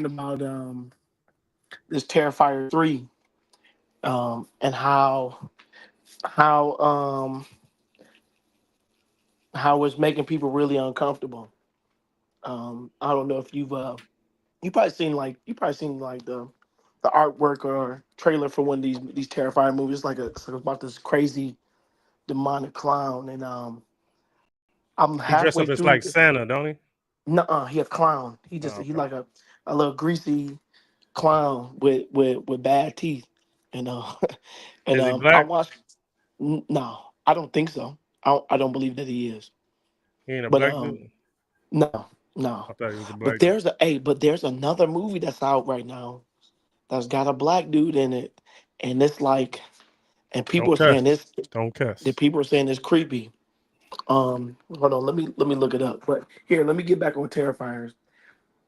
hearing about this Terrifier 3, and how how it's making people really uncomfortable. I don't know if you probably seen like the artwork or trailer for one of these Terrifier movies. It's like about this crazy demonic clown, and I'm He dressed halfway up as through. like Santa, don't he? Nuh-uh, he a clown. Oh, He okay. like a little greasy clown with bad teeth, and and Is he I black? watched. No, I don't think so. I don't believe that he is. He ain't a But black dude. no, no. I thought he was a But black dude. there's another movie that's out right now that's got a black dude in it, and it's like, and people Don't are saying cuss. this. Don't The cuss. people are saying it's creepy. Hold on, let me look it up. But here, let me get back on Terrifiers.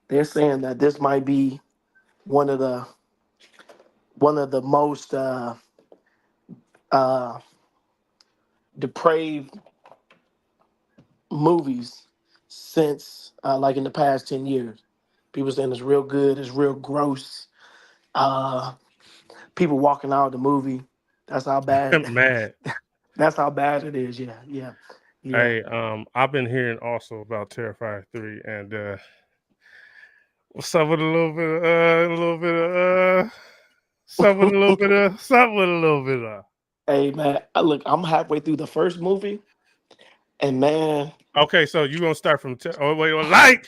They're saying that this might be one of the one of the most uh, depraved movies since like in the past 10 years. People saying it's real good, it's real gross. Uh, People walking out of the movie. That's how bad. Mad. That's how bad it is. Yeah, yeah, yeah. Hey, I've been hearing also about Terrifier 3, and what's up with something with a little bit of. Hey man, look, I'm halfway through the first movie, and man, Okay, so you gonna start from oh wait, like,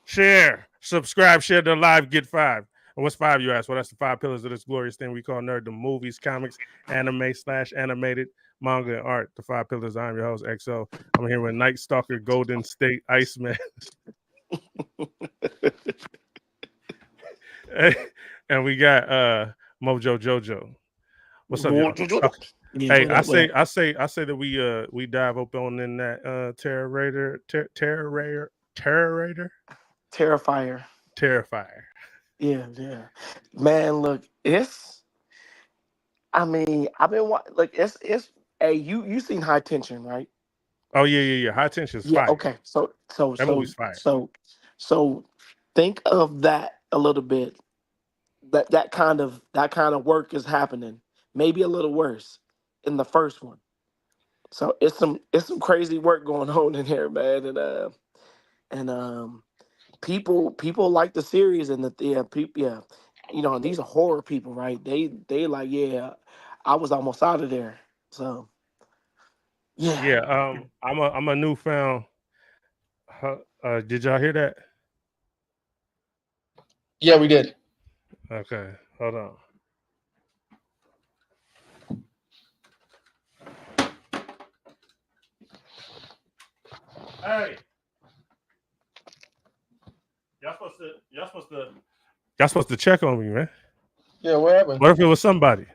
share, subscribe, share the live, get five. And what's five, you ask? Well, that's the five pillars of this glorious thing we call nerd: the movies, comics, anime slash animated, manga, and art. The five pillars. I'm your host, XO. I'm here with Night Stalker, Golden State Iceman, and we got Mojo Jojo. What's up, y'all? Okay. yeah, Hey, what up, what up? I say that we dive open in that Terror Terrifier. Terrifier. Yeah, yeah. Man, look, it's. I mean, I've been like it's. Hey, you seen High Tension, right? Oh yeah. High Tension's Yeah. fire. Okay. So That so movie's fire. so so think of that a little bit. That kind of work is happening. Maybe a little worse in the first one. So it's some crazy work going on in here, man, and people like the series and the yeah people yeah, and these are horror people, right? They like yeah, I was almost out of there. So yeah, Yeah. I'm a newfound. Did y'all hear that? Yeah, we did. Okay, hold on. Hey, y'all supposed to check on me, man. Yeah, what happened? What if it was somebody?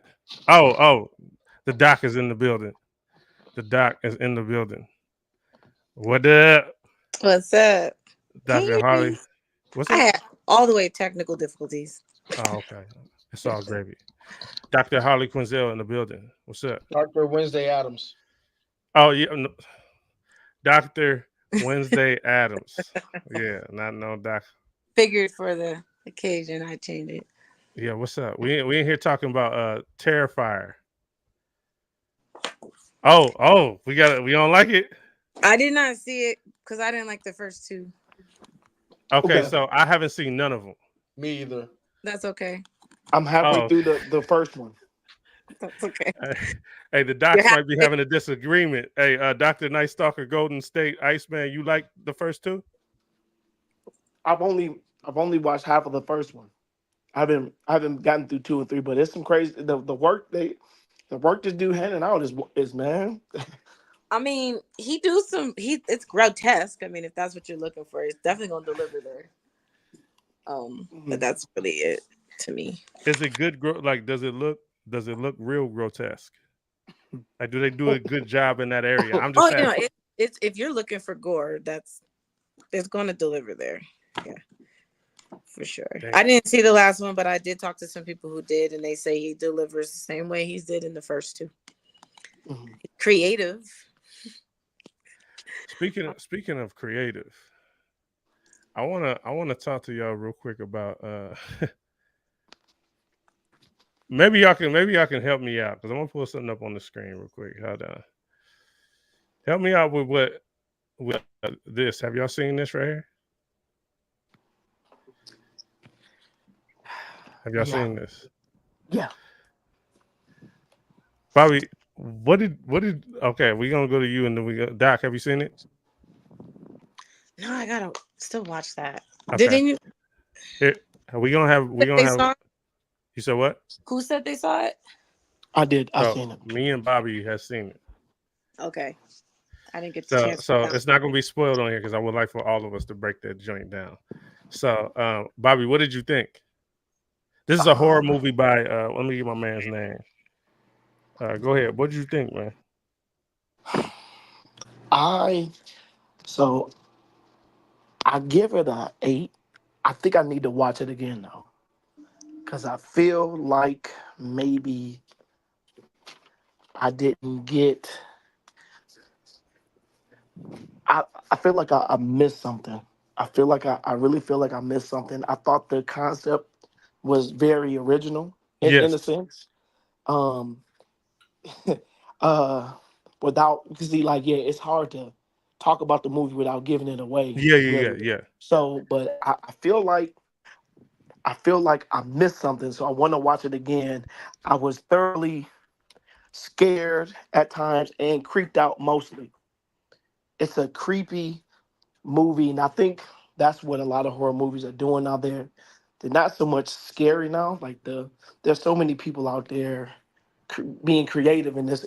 Oh, the doc is in the building. The doc is in the building. What up, What's up? Can Dr. you hear Harley? me? What's I up? had all the way technical difficulties. Oh, okay. It's all gravy. Dr. Harley Quinzel in the building. What's up? Dr. Wednesday Adams. Oh, yeah. No, Dr. Wednesday Adams. Yeah, not no doc. Figured for the occasion, I changed it. Yeah, what's up? We ain't here talking about Terrifier. Oh, we got it. We don't like it. I did not see it because I didn't like the first two. Okay, okay. so I haven't seen none of them. Me either. That's okay. I'm halfway Oh, through the first one. That's okay. hey, the You docs have might be having a disagreement. Hey, Dr. Night Stalker, Golden State, Iceman, you like the first two? I've only watched half of the first one. I haven't gotten through two and three, but it's some crazy the work this dude handing out is man. I mean, he do some. It's grotesque. I mean, if that's what you're looking for, it's definitely gonna deliver there. But Mhm. that's really it to me. Is it good? Like, does it look real grotesque? Like, do they do a good job in that area? I'm just Oh, asking. it's if you're looking for gore, it's gonna deliver there. Yeah. For sure. Damn. I didn't see the last one, but I did talk to some people who did, and they say he delivers the same way he did in the first two. Mhm. Creative. Speaking of creative, I wanna talk to y'all real quick about maybe y'all can help me out because I'm gonna pull something up on the screen real quick. Hold on. Help me out with this. Have y'all seen this right here? Have y'all Yeah, seen this? yeah, Bobby, what did okay, we're gonna go to you and then we go Doc, have you seen it? No, I gotta still watch that. Okay. Didn't you? Here we gonna They have saw it? you said what? Who said they saw it? I did. I So seen it. me and Bobby has seen it. Okay, I didn't get the So chance. so it's not gonna be spoiled on here because I would like for all of us to break that joint down. So Bobby, what did you think? This is a horror Um, movie by let me get my man's name. Go ahead. What did you think, man? I so I give it a 8. I think I need to watch it again though, because I feel like maybe I didn't get. I I feel like I missed something. I feel like I really feel like I missed something. I thought the concept was very original in a Yes. sense. Um, uh, without because see, like yeah, it's hard to talk about the movie without giving it away, Yeah, yeah, yeah, really. yeah. So, but I feel like I missed something, so I want to watch it again. I was thoroughly scared at times and creeped out mostly. It's a creepy movie, and I think that's what a lot of horror movies are doing now. They're not so much scary now. Like there's so many people out there being creative in this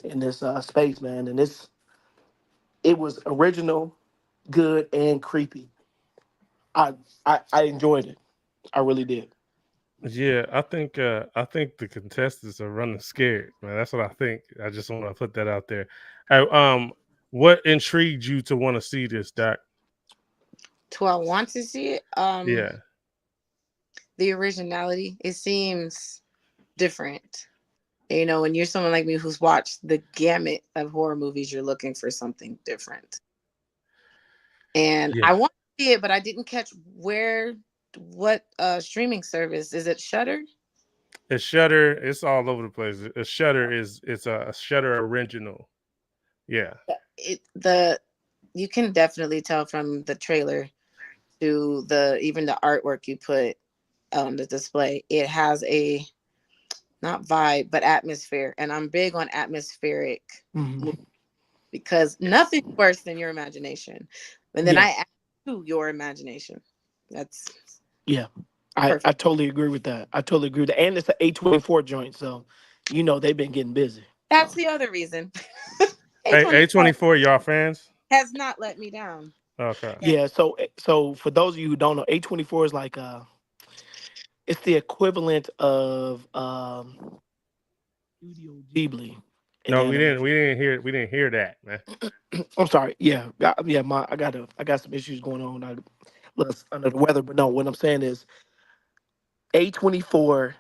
space, man, and it was original, good, and creepy. I I enjoyed it. I really did. Yeah, I think the contestants are running scared, man. That's what I think. I just want to put that out there. What intrigued you to want to see this, Doc? Do I want to see it? Yeah. The originality. It seems different. You know, when you're someone like me who's watched the gamut of horror movies, you're looking for something different. And I Yeah. want to see it, but I didn't catch what streaming service is it? Shutter? It's Shutter. It's all over the place. A Shutter is it's a Shutter original. Yeah. The you can definitely tell from the trailer to the even the artwork you put on the display. It has a not vibe but atmosphere, and I'm big on atmospheric Mhm. movies because nothing's worse than your imagination. And then Yeah, I add to your imagination. That's yeah. I perfect. totally agree with that. I totally agree with that. And it's an A24 joint, so they've been getting busy. That's So the other reason. A A24 A24, y'all fans? has not let me down. Okay. yeah, so for those of you who don't know, A24 is like it's the equivalent of Studio Ghibli in No, we didn't. animation. We didn't hear that, man. I'm sorry. Yeah, yeah. I got some issues going on. I was under the weather, but no. What I'm saying is A24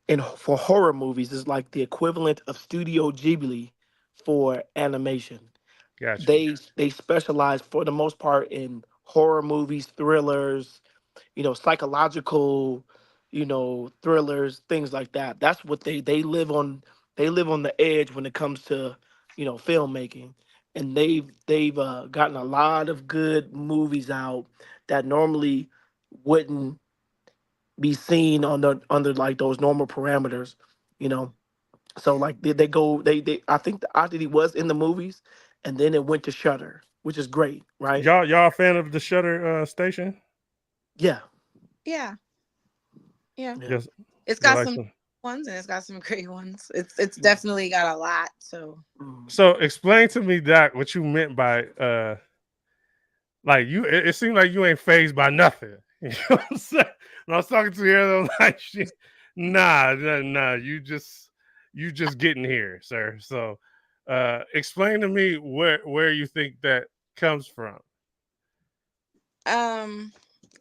in for horror movies is like the equivalent of Studio Ghibli for animation. Got you. They specialize for the most part in horror movies, thrillers, psychological, thrillers, things like that. That's what they live on. They live on the edge when it comes to, filmmaking, and they've gotten a lot of good movies out that normally wouldn't be seen under like those normal parameters, you know. So like they go they I think the Oddity was in the movies, and then it went to Shutter, which is great, right? Y'all a fan of the Shutter station? Yeah, Yeah, yeah. yeah. Yes. It's You got like some them? ones and it's got some great ones. It's Yeah. definitely got a lot. So Mhm. So explain to me, Doc, what you meant by like you. It seemed like you ain't phased by nothing. You know what I'm saying? When I was talking to you, I'm like, shit, nah. You just getting here, sir. So, explain to me where you think that comes from. um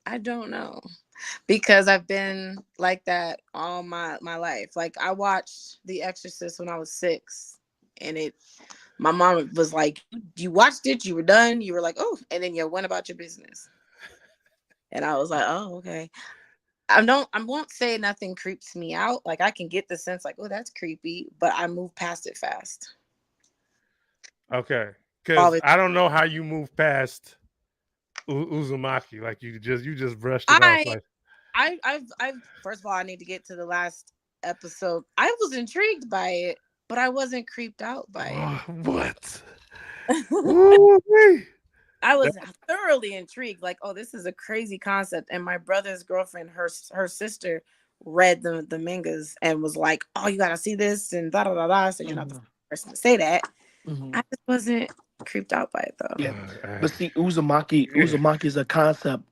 I don't know because I've been like that all my life. Like I watched The Exorcist when I was 6, and my mom was like, "You watched it, you were done, you were like, oh," and then you went about your business. And I was like, oh, okay. I won't say nothing creeps me out. Like I can get the sense like, oh, that's creepy, but I move past it fast. Okay, because Always. I don't know how you move past Uzumaki. Like you just brushed it off. I Like I've first of all, I need to get to the last episode. I was intrigued by it, but I wasn't creeped out by what? it. Woo-wee. I was thoroughly intrigued. Like, oh, this is a crazy concept. And my brother's girlfriend, her sister, read the mangas and was like, "Oh, you gotta see this," and da da da da. So you're not the Mhm. first person to say that. Mhm. I just wasn't creeped out by it though. Yeah, but Hey. see, Uzumaki is a concept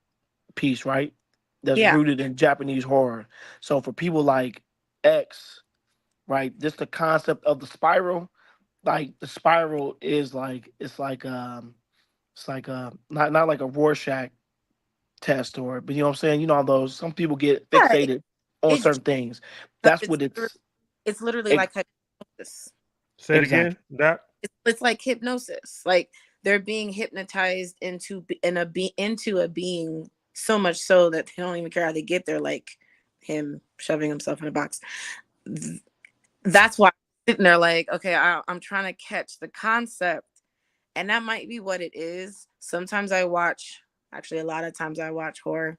piece, right? That's Yeah, rooted in Japanese horror. So for people like X, right, just the concept of the spiral, like the spiral is like it's like not like a Rorschach test or, but you know what I'm saying. You know how those some people get yeah. fixated on It certain things. That's what it's literally ex- like hypnosis. Say it again. exactly. That It's like hypnosis. Like they're being hypnotized into a being so much so that they don't even care how they get there. Like him shoving himself in a box. That's why I'm sitting there like, okay, I'm trying to catch the concept, and that might be what it is. Sometimes I watch, actually, a lot of times I watch horror,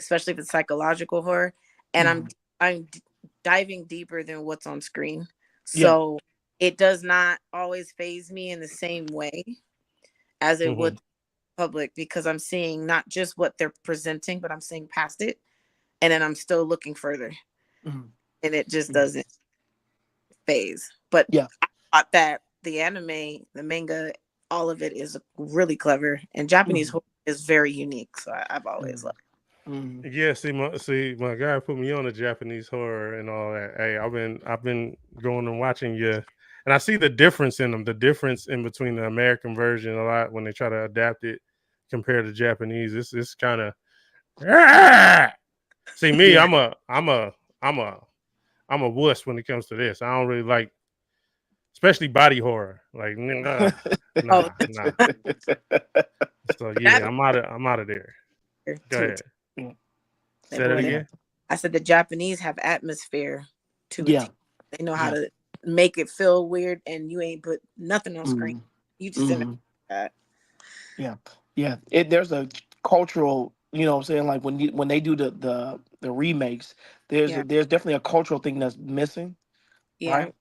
especially if it's psychological horror, and Mhm. I'm diving deeper than what's on screen, Yeah. so it does not always phase me in the same way as it would mhm. the public because I'm seeing not just what they're presenting, but I'm seeing past it, and then I'm still looking further, Mhm. and it just Mhm. doesn't phase. But Yeah. I thought that the anime, the manga, all of it is really clever, and Japanese Mhm. horror is very unique. So I've always Mhm. loved Mhm. Yeah, see my guy put me on the Japanese horror and all that. Hey, I've been going and watching you, and I see the difference in them. The difference in between the American version a lot when they try to adapt it compared to Japanese. It's kind of see me. Yeah. I'm a wuss when it comes to this. I don't really like, especially body horror. Like it. Oh, nah. So that yeah, I'm out of there. Go too. ahead. Yeah. Say that Boy, Yeah. again. I said the Japanese have atmosphere to a Yeah. T. They know how Yeah. to make it feel weird, and you ain't put nothing on screen. Mhm. You just in Mhm. there. Yeah. Yeah. There's a cultural, you know what I'm saying, like when they do the remakes, Yeah, there's definitely a cultural thing that's missing, yeah, right?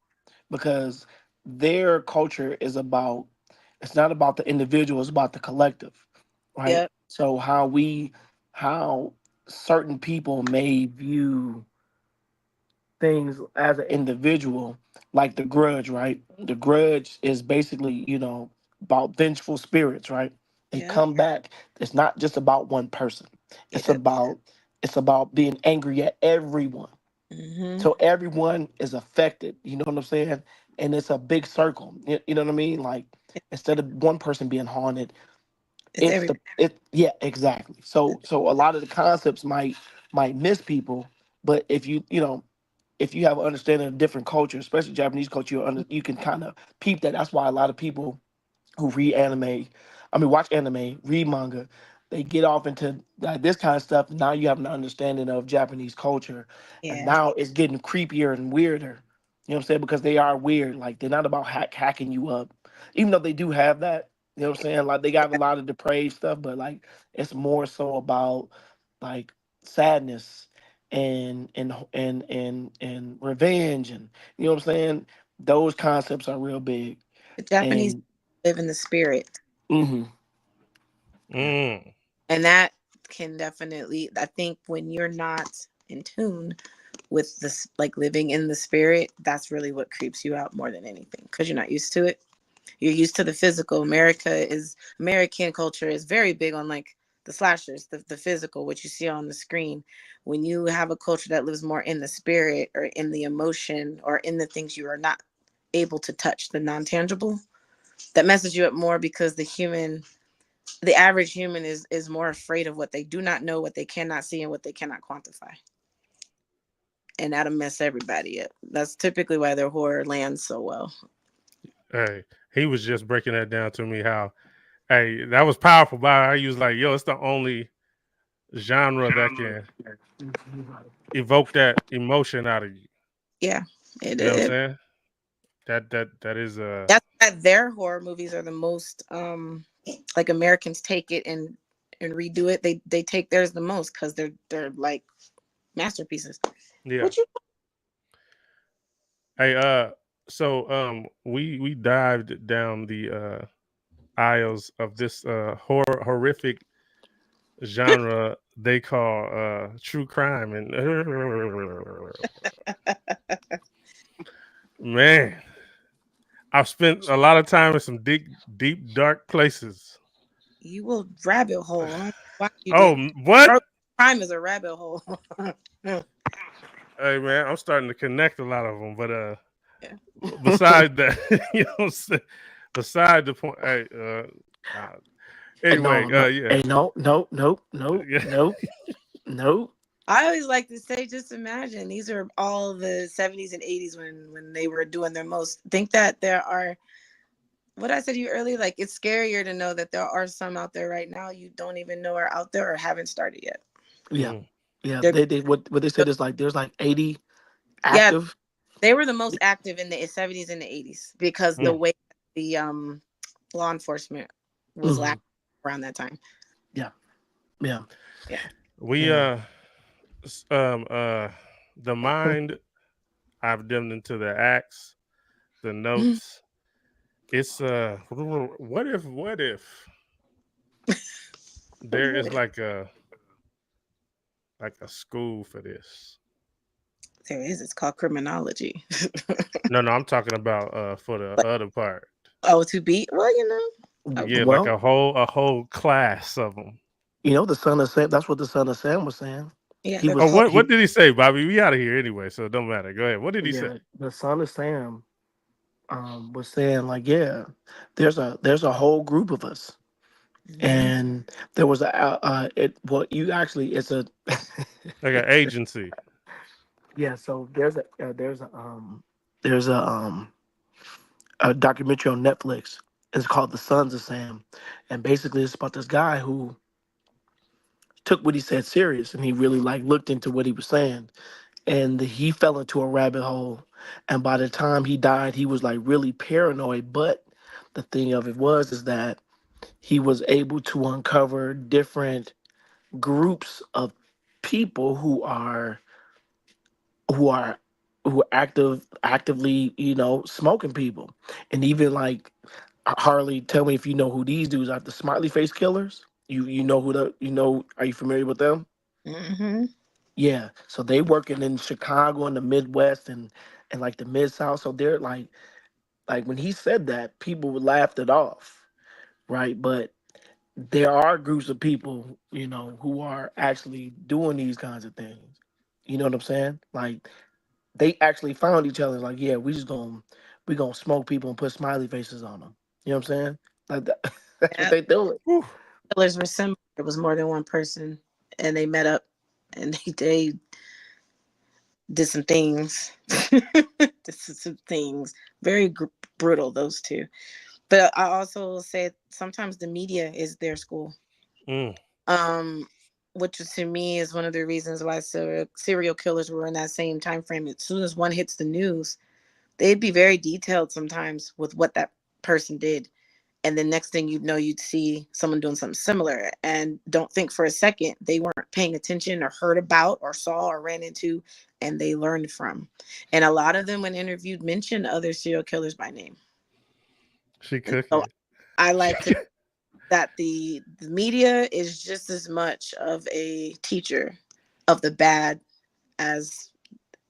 Because their culture is about, it's not about the individual, it's about the collective, right? yeah, So how certain people may view things as an individual, like the grudge, right? The grudge is basically, about vengeful spirits, right? They yeah, come back. It's not just about one person. It's yeah. about it's about being angry at everyone. Mm-hmm. So everyone is affected. You know what I'm saying? And it's a big circle. You know what I mean? Like instead of one person being haunted, It's every. yeah, exactly. So a lot of the concepts might miss people, but if you have an understanding of different cultures, especially Japanese culture, you can kind of peep that. That's why a lot of people who read anime, I mean, watch anime, read manga, they get off into like this kind of stuff. Now you have an understanding of Japanese culture, and Yeah, now it's getting creepier and weirder. You know what I'm saying? Because they are weird. Like they're not about hacking you up, even though they do have that. You know what I'm saying? Like they got a lot of depraved stuff, but like it's more so about like sadness and revenge, and you know what I'm saying. Those concepts are real big, the Japanese and live in the spirit, hmm yeah. Mm. and that can definitely. I think when you're not in tune with this, like living in the spirit, that's really what creeps you out more than anything because you're not used to it. You're used to the physical. American culture is very big on like the slashers, the physical, what you see on the screen. When you have a culture that lives more in the spirit or in the emotion or in the things you are not able to touch, the non-tangible, that messes you up more because the average human is more afraid of what they do not know, what they cannot see, and what they cannot quantify. And that'll mess everybody up. That's typically why their horror lands so well. Hey, he was just breaking that down to me. How hey, that was powerful. But he was like, "Yo, it's the only genre that can evoke that emotion out of you. Yeah, it, You know what I'm it saying? That is that's why their horror movies are the most like Americans take it and redo it. They take theirs the most because they're like masterpieces. yeah. What you Hey, so we dived down the aisles of this horrific genre they call true crime, and man, I've spent a lot of time in some deep dark places. you will rabbit hole? I don't know why you Oh, did. what? Crime is a rabbit hole. Hey man, I'm starting to connect a lot of them, but Yeah. besides that, you know, what I'm saying? Beside the point. Hey, uh, anyway, No, no, yeah, hey, no, no, no, no, yeah. no, no. I always like to say, just imagine these are all the 70s and 80s when they were doing their most. Think that there are what I said to you earlier, like it's scarier to know that there are some out there right now you don't even know are out there or haven't started yet. Yeah, Mm, yeah. They're They what they said is like there's like 80 yeah, active. they were the most active in the 70s and the 80s because the mm. way the law enforcement was Hmm. lacking around that time. Yeah, yeah, Yeah. We yeah. s- um uh the mind I've dimmed into the acts, the notes. It's what if there is like a school for this? There is. It's called criminology. No, I'm talking about for the But other part. oh, to be well, you know. Yeah, like Well, a whole class of them. the son of Sam. That's what the son of Sam was saying. Yeah, He they're Oh, was called. what he. did he say, Bobby? We out of here anyway, so it don't matter. Go ahead. What did he say? Yeah, the son of Sam was saying like, yeah, there's a whole group of us, Mhm. and there was you actually it's a Like an agency. yeah. So there's a documentary on Netflix. It's called The Sons of Sam, and basically it's about this guy who took what he said serious, and he really like looked into what he was saying, and he fell into a rabbit hole, and by the time he died, he was like really paranoid. But the thing of it was is that he was able to uncover different groups of people who are who are actively smoking people, and even like Harley, tell me if you know who these dudes are. The smiley face killers. You know who the you know? Are you familiar with them? Mhm. Yeah. So they working in Chicago and the Midwest and like the Mid South. So they're like when he said that, people laughed it off, right? But there are groups of people, who are actually doing these kinds of things. You know what I'm saying? Like they actually found each other. Like, yeah, we gonna smoke people and put smiley faces on them. You know what I'm saying? Like that, that's what Yep. they doing. Whew. Killers were similar. It was more than one person, and they met up, and they did some things. Did some things. Very brutal. Those two. But I also say sometimes the media is their school. Mm. Um, which to me is one of the reasons why serial killers were in that same time frame. As soon as one hits the news, they'd be very detailed sometimes with what that person did. And the next thing you'd know, you'd see someone doing something similar. And don't think for a second they weren't paying attention or heard about or saw or ran into and they learned from. And a lot of them, when interviewed, mention other serial killers by name. She And cooking so it. I like to that the media is just as much of a teacher of the bad as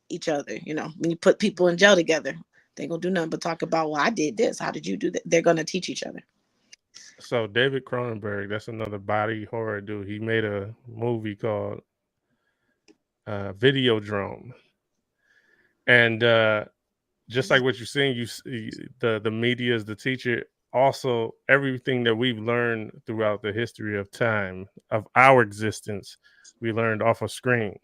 each other. When you put people in jail together, they gonna do nothing but talk about, well, I did this. How did you do that? They're gonna teach each other. So David Cronenberg, that's another body horror dude. He made a movie called Videodrome, and just like what you're saying, you see the media is the teacher. Also, everything that we've learned throughout the history of time of our existence, we learned off a screen.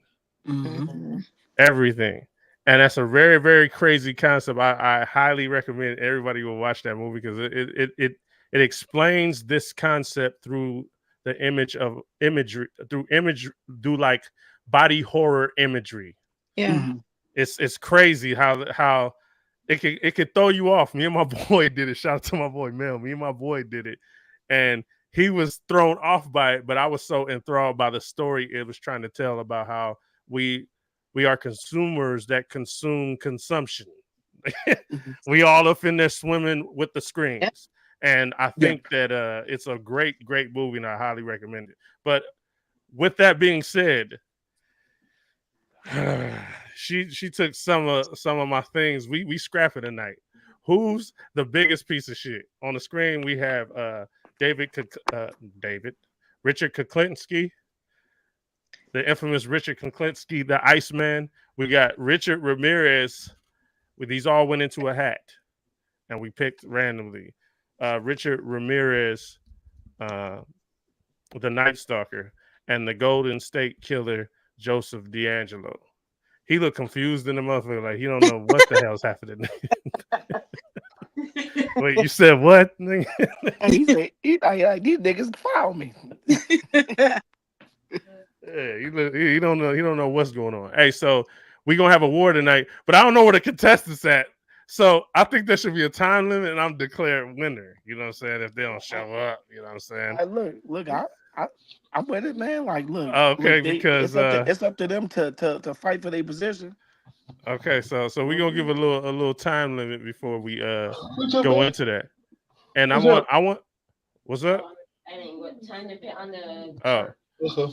Hmm. Mm-hmm. Everything, and that's a very very crazy concept. I highly recommend everybody will watch that movie because it explains this concept through the imagery do like body horror imagery. Yeah. Mhm. It's crazy how it could throw you off. Me and my boy did it. Shout out to my boy Mel. Me and my boy did it, and he was thrown off by it. But I was so enthralled by the story it was trying to tell about how we are consumers that consume consumption. Mhm. We all up in there swimming with the Yeah. screens, and I Yeah. think that it's a great movie, and I highly recommend it. But with that being said, she took some of my things. We scrap it tonight. Who's the biggest piece of shit? On the screen we have David David Richard Kuklinski, the infamous Richard Kuklinski, the Iceman. We got Richard Ramirez. These all went into a hat, and we picked randomly. Richard Ramirez, uh, the Night Stalker, and the Golden State Killer, Joseph D'Angelo. He looked confused in the motherfucker, like he don't know what the hell's happening. Wait, you said what? And he said, like, these niggas found me. Yeah, he don't know what's going on. Hey, so we gonna have a war tonight, but I don't know where the contestants at. So I think there should be a time limit, and I'm declared winner. You know what I'm saying? If they don't show up, you know what I'm saying? Look, I'm with it, man. Like, Okay, look, because it's up to them to fight for their position. okay, so we're gonna give a little time limit before we What's up, go man? into that. And What's up? I want what's up? I mean, what time to put on the Oh, What's up?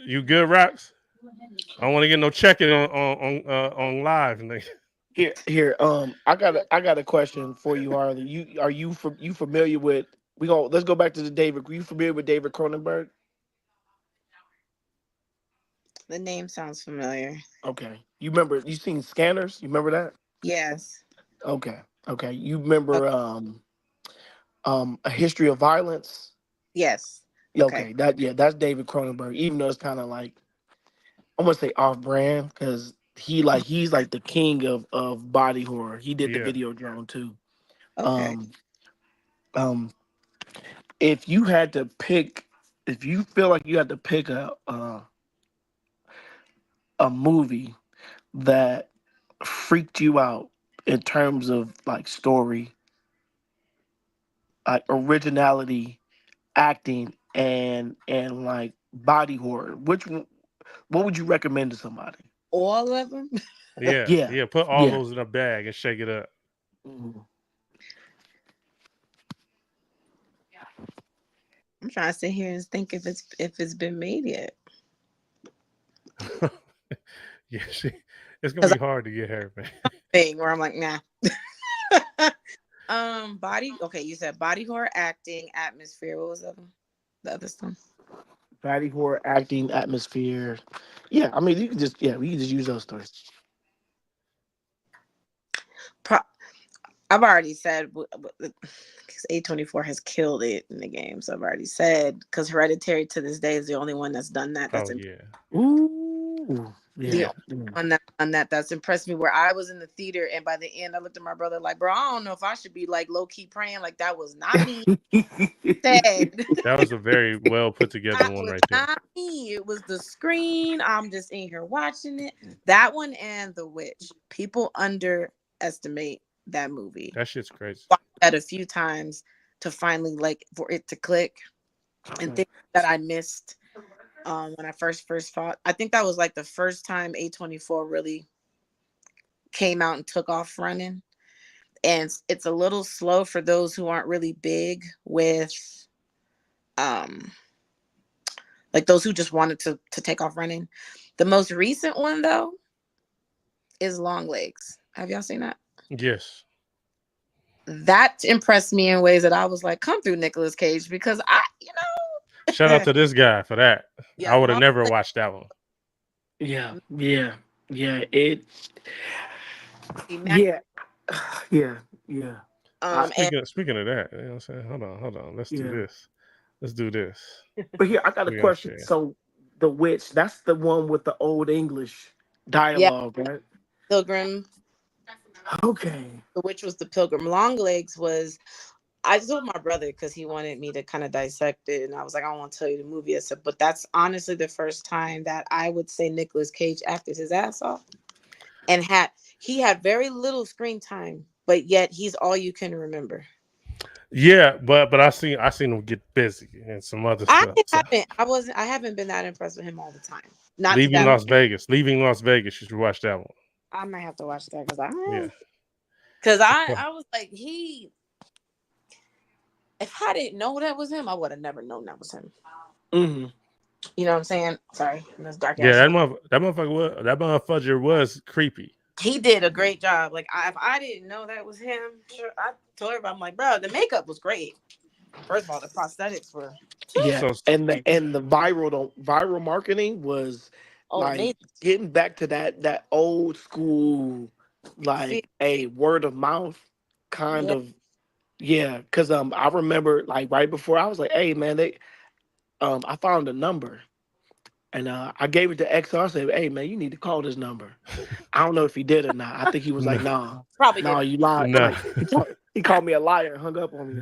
you good, Rocks? I don't want to get no checking on live. Here, I got a question for you, Harley. You familiar with? Let's go back to the David. Were you familiar with David Cronenberg? The name sounds familiar. Okay, you seen Scanners? You remember that? Yes. Okay. You remember A History of Violence? Yes. Yeah, Okay. okay, that's David Cronenberg. Even though it's kind of like, I want to say off brand, because he's like the king of body horror. He did the Yeah, Video Drone too. Okay. Um, um, if you had to pick, if you feel like you had to pick a movie that freaked you out in terms of like story, like originality, acting, and like body horror, what would you recommend to somebody? All of them. Yeah, yeah. Put all yeah. those in a bag and shake it up. Mhm. I'm trying to sit here and think if it's been made yet. Yeah, it's gonna Because be hard to get her, man. thing where I'm like, nah. Body. Okay, you said body horror, acting, atmosphere. What was the other stuff? Body horror, acting, atmosphere. Yeah, I mean, we can just use those stories. I've already said because A24 has killed it in the game. So I've already said because Hereditary to this day is the only one that's done that. Oh yeah, Ooh, The yeah. only one that's done that's impressed me. Where I was in the theater and by the end I looked at my brother like, bro, I don't know if I should be like low key praying. Like that was not me. Said that was a very well put together that one was right there. not me. It was the screen. I'm just in here watching it. That one and The Witch. People underestimate that movie. That shit's crazy. Watched that a few times to finally like for it to click and things that I missed when I first fought. I think that was like the first time A24 really came out and took off running. And it's a little slow for those who aren't really big with like those who just wanted to take off running. The most recent one though is Long Legs. Have y'all seen that? Yes. That impressed me in ways that I was like, come through Nicolas Cage, because Shout out to this guy for that. yeah, I would have never Legs. watched that one. Yeah. It. Imagine, Yeah. Yeah. and Speaking of that, you know what I'm saying? Hold on. Let's do Yeah. this. Let's do this. But here, I got a We gotta question. share. So, The Witch, that's the one with the old English yeah, dialogue, right? Pilgrim, Okay. which was the Pilgrim. Long Legs was I told my brother because he wanted me to kind of dissect it, and I was like, I don't want to tell you the movie. I said, but that's honestly the first time that I would say Nicolas Cage acted his ass off, and he had very little screen time, but yet he's all you can remember. Yeah, but I seen him get busy and some other stuff. So I haven't been that impressed with him all the time. Not to leaving that. Las Vegas, you should watch that one. I might have to watch that Yeah. because I was like if I didn't know that was him, I would have never known that was him. Hmm. You know what I'm saying? Sorry, in this dark Yeah, ass. that motherfucker was creepy. He did a great job. Like if I didn't know that was him, sure, I told everybody, I'm like, bro, the makeup was great. First of all, the prosthetics were Yeah, So and the viral marketing was like amazing. getting back to that old school, Feel- like a word of mouth kind Yeah, of. Yeah, because I remember like right before I was like, hey man, I found a number. And I gave it to XR. I said, "Hey man, you need to call this number." I don't know if he did or not. I think he was no, like, "Nah, probably nah, didn't. you lied." no. Like he called me a liar and hung up on me.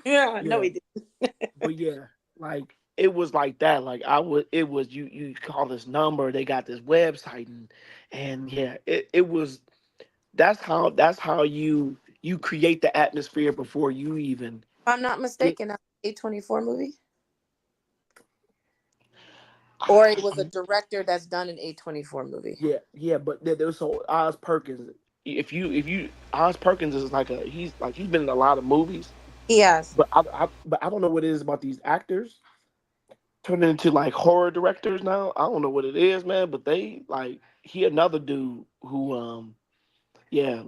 Yeah, no, Yeah, he didn't. but yeah, like it was like that. Like I would, it was you call this number. They got this website and yeah, it was. That's how you create the atmosphere before you even If I'm not get. mistaken, that's an A24 movie, or it was a director that's done an A24 movie. Yeah, yeah, but there was so Oz Perkins. If you Oz Perkins is like he's been in a lot of movies, He has. but I don't know what it is about these actors turning into like horror directors now. I don't know what it is, man. But they like he another dude who yeah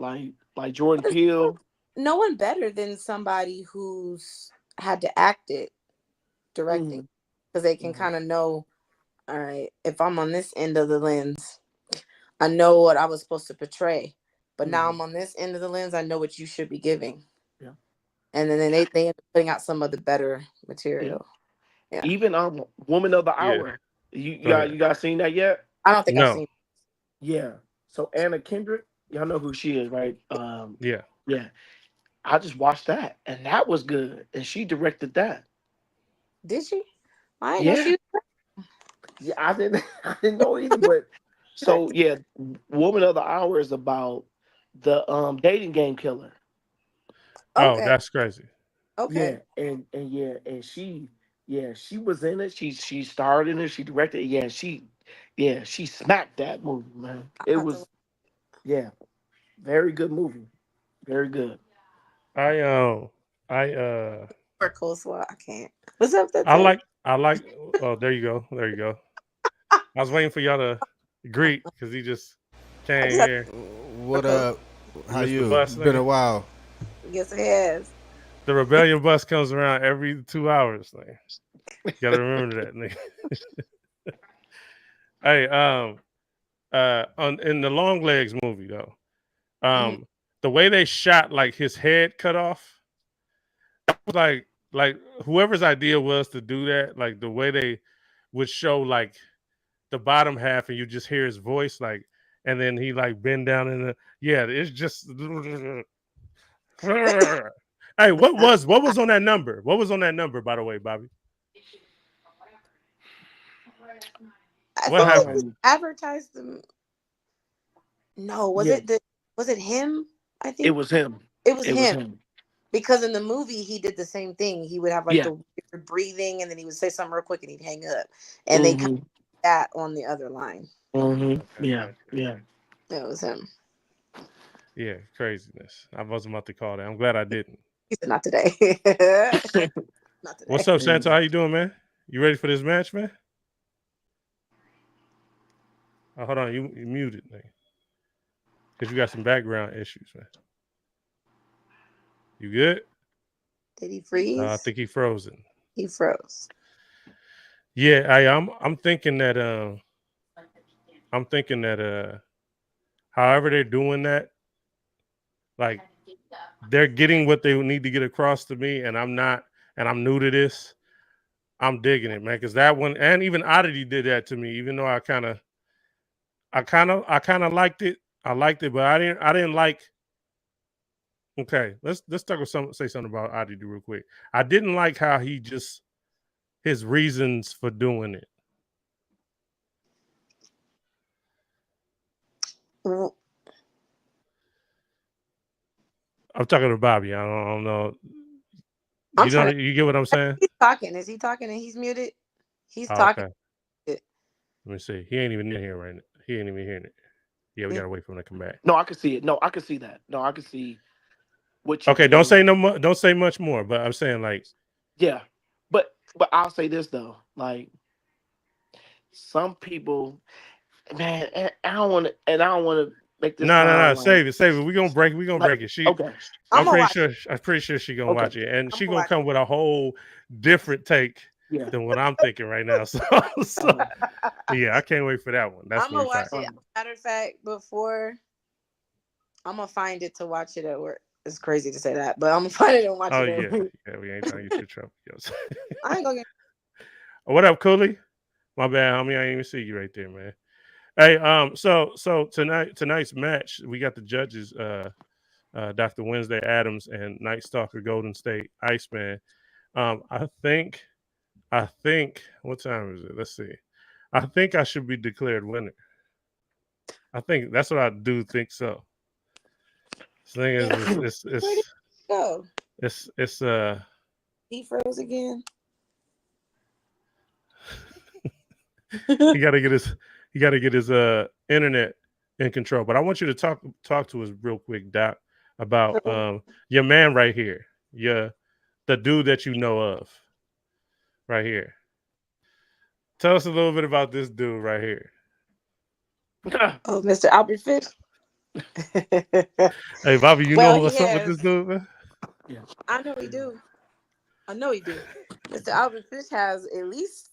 like Jordan There's Peele. no one better than somebody who's had to act it directing Hmm. because they can Hmm. kind of know. All right, if I'm on this end of the lens, I know what I was supposed to portray. But now Hmm. I'm on this end of the lens, I know what you should be giving. Yeah, And then they end up putting out some of the better yeah. material. Yeah. Even Woman of the Yeah, Hour. You you go got ahead. you guys seen that yet? I don't think I've No, seen. Yeah. So Anna Kendrick, y'all know who she is, right? yeah. Yeah. I just watched that, and that was good. And she directed that. Did she? I didn't know Yeah, she yeah. I didn't, I didn't know either. But was so yeah, Woman of the Hour is about the dating game killer. Oh, okay. that's crazy. Yeah, Okay. and yeah, and she was in it. She starred in it. She directed it. Yeah, she smacked that movie, man. I It have to was yeah, very good movie, very good. I I for coleslaw. I can't. What's up, that I thing? like I like. Oh, there you go. There you go. I was waiting for y'all to greet because he just I came just have here. for What coleslaw. up? You How missed the you? bus, It's been nigga. a while. Yes, it has. The rebellion bus comes around every 2 hours. Nigga. You gotta remember that, nigga. Hey, on in the Long Legs movie though, Mhm. the way they shot like his head cut off, was like whoever's idea was to do that, like the way they would show like the bottom half and you just hear his voice, like, and then he like bend down in the yeah, it's just. Hey, what was on that number? What was on that number, by the way, Bobby? I What feel like they happened? Um, advertised them. No, yeah, was it him? I it think was him. it was It was him him. because in the movie he did the same thing. He would have like Yeah. the weird breathing, and then he would say something real quick, and he'd hang up, and they kind Mm-hmm. of that on the other line. Mm-hmm. Okay, Yeah. gotcha. Yeah. It was him. Yeah, craziness. I wasn't about to call that. I'm glad I didn't. He said, "Not today, not What's today." up, Santo? How you doing, man? You ready for this match, man? Oh, hold on, you muted, man, because you got some background issues, man. You good? Did he I freeze? think he frozen. He froze. Yeah, I'm thinking that however they're doing that, like they're getting what they need to get across to me, and I'm not, and I'm new to this. I'm digging it, man, because that one and even Oddity did that to me, even though I kind of liked it. I liked it, but I didn't like Okay, let's talk with say something about Oditty real quick. I didn't like how he just his reasons for doing it. Mm, I'm talking to Bobby. I don't know. I'm trying to. You get what I'm saying? He's talking. Is he talking and he's muted? He's Oh, talking. okay. Let me see. He ain't even in here right now. He ain't even hearing it. Yeah, we gotta wait for him to come back. No, I can see it. No, I can see that. No, I can see what you're Okay, don't doing. say don't say much more. But I'm saying like, Yeah, but I'll say this though, like some people, man, and I don't want to make this no, sound save it, save it. We gonna break like it. okay, I'm gonna watch it. I'm pretty sure she gonna okay, watch it, and I'm she gonna gonna watch come with a whole different take yeah, than what I'm thinking right now. So, um, it. yeah, I can't wait for that one. That's I'm gonna gonna be watch fire. it. um, Matter of fact, before I'm gonna find it to watch it at work. It's crazy to say that, but I'm gonna find it and watch Oh it at yeah, work. yeah. We ain't trying to get you in trouble. Yo. I ain't gonna get. What up, Cooley? My bad, homie. I didn't even see you right there, man. Hey, so tonight's match, we got the judges, Dr. Wednesday Adams and Night Stalker Golden State Iceman. I think what time is it? Let's see. I think I should be declared winner. I think that's what I do think so. The thing Yeah. is Where did he go? it's He froze again. he gotta get his internet in control. But I want you to talk to us real quick, Doc, about your man right here. The dude that you know of right here. Tell us a little bit about this dude right here. Oh, Mr. Albert Fish. Hey, Bobby, you know Well, he what's up with has. this dude, man? yeah, I know he do. I know he do. Mr. Albert Fish has at least,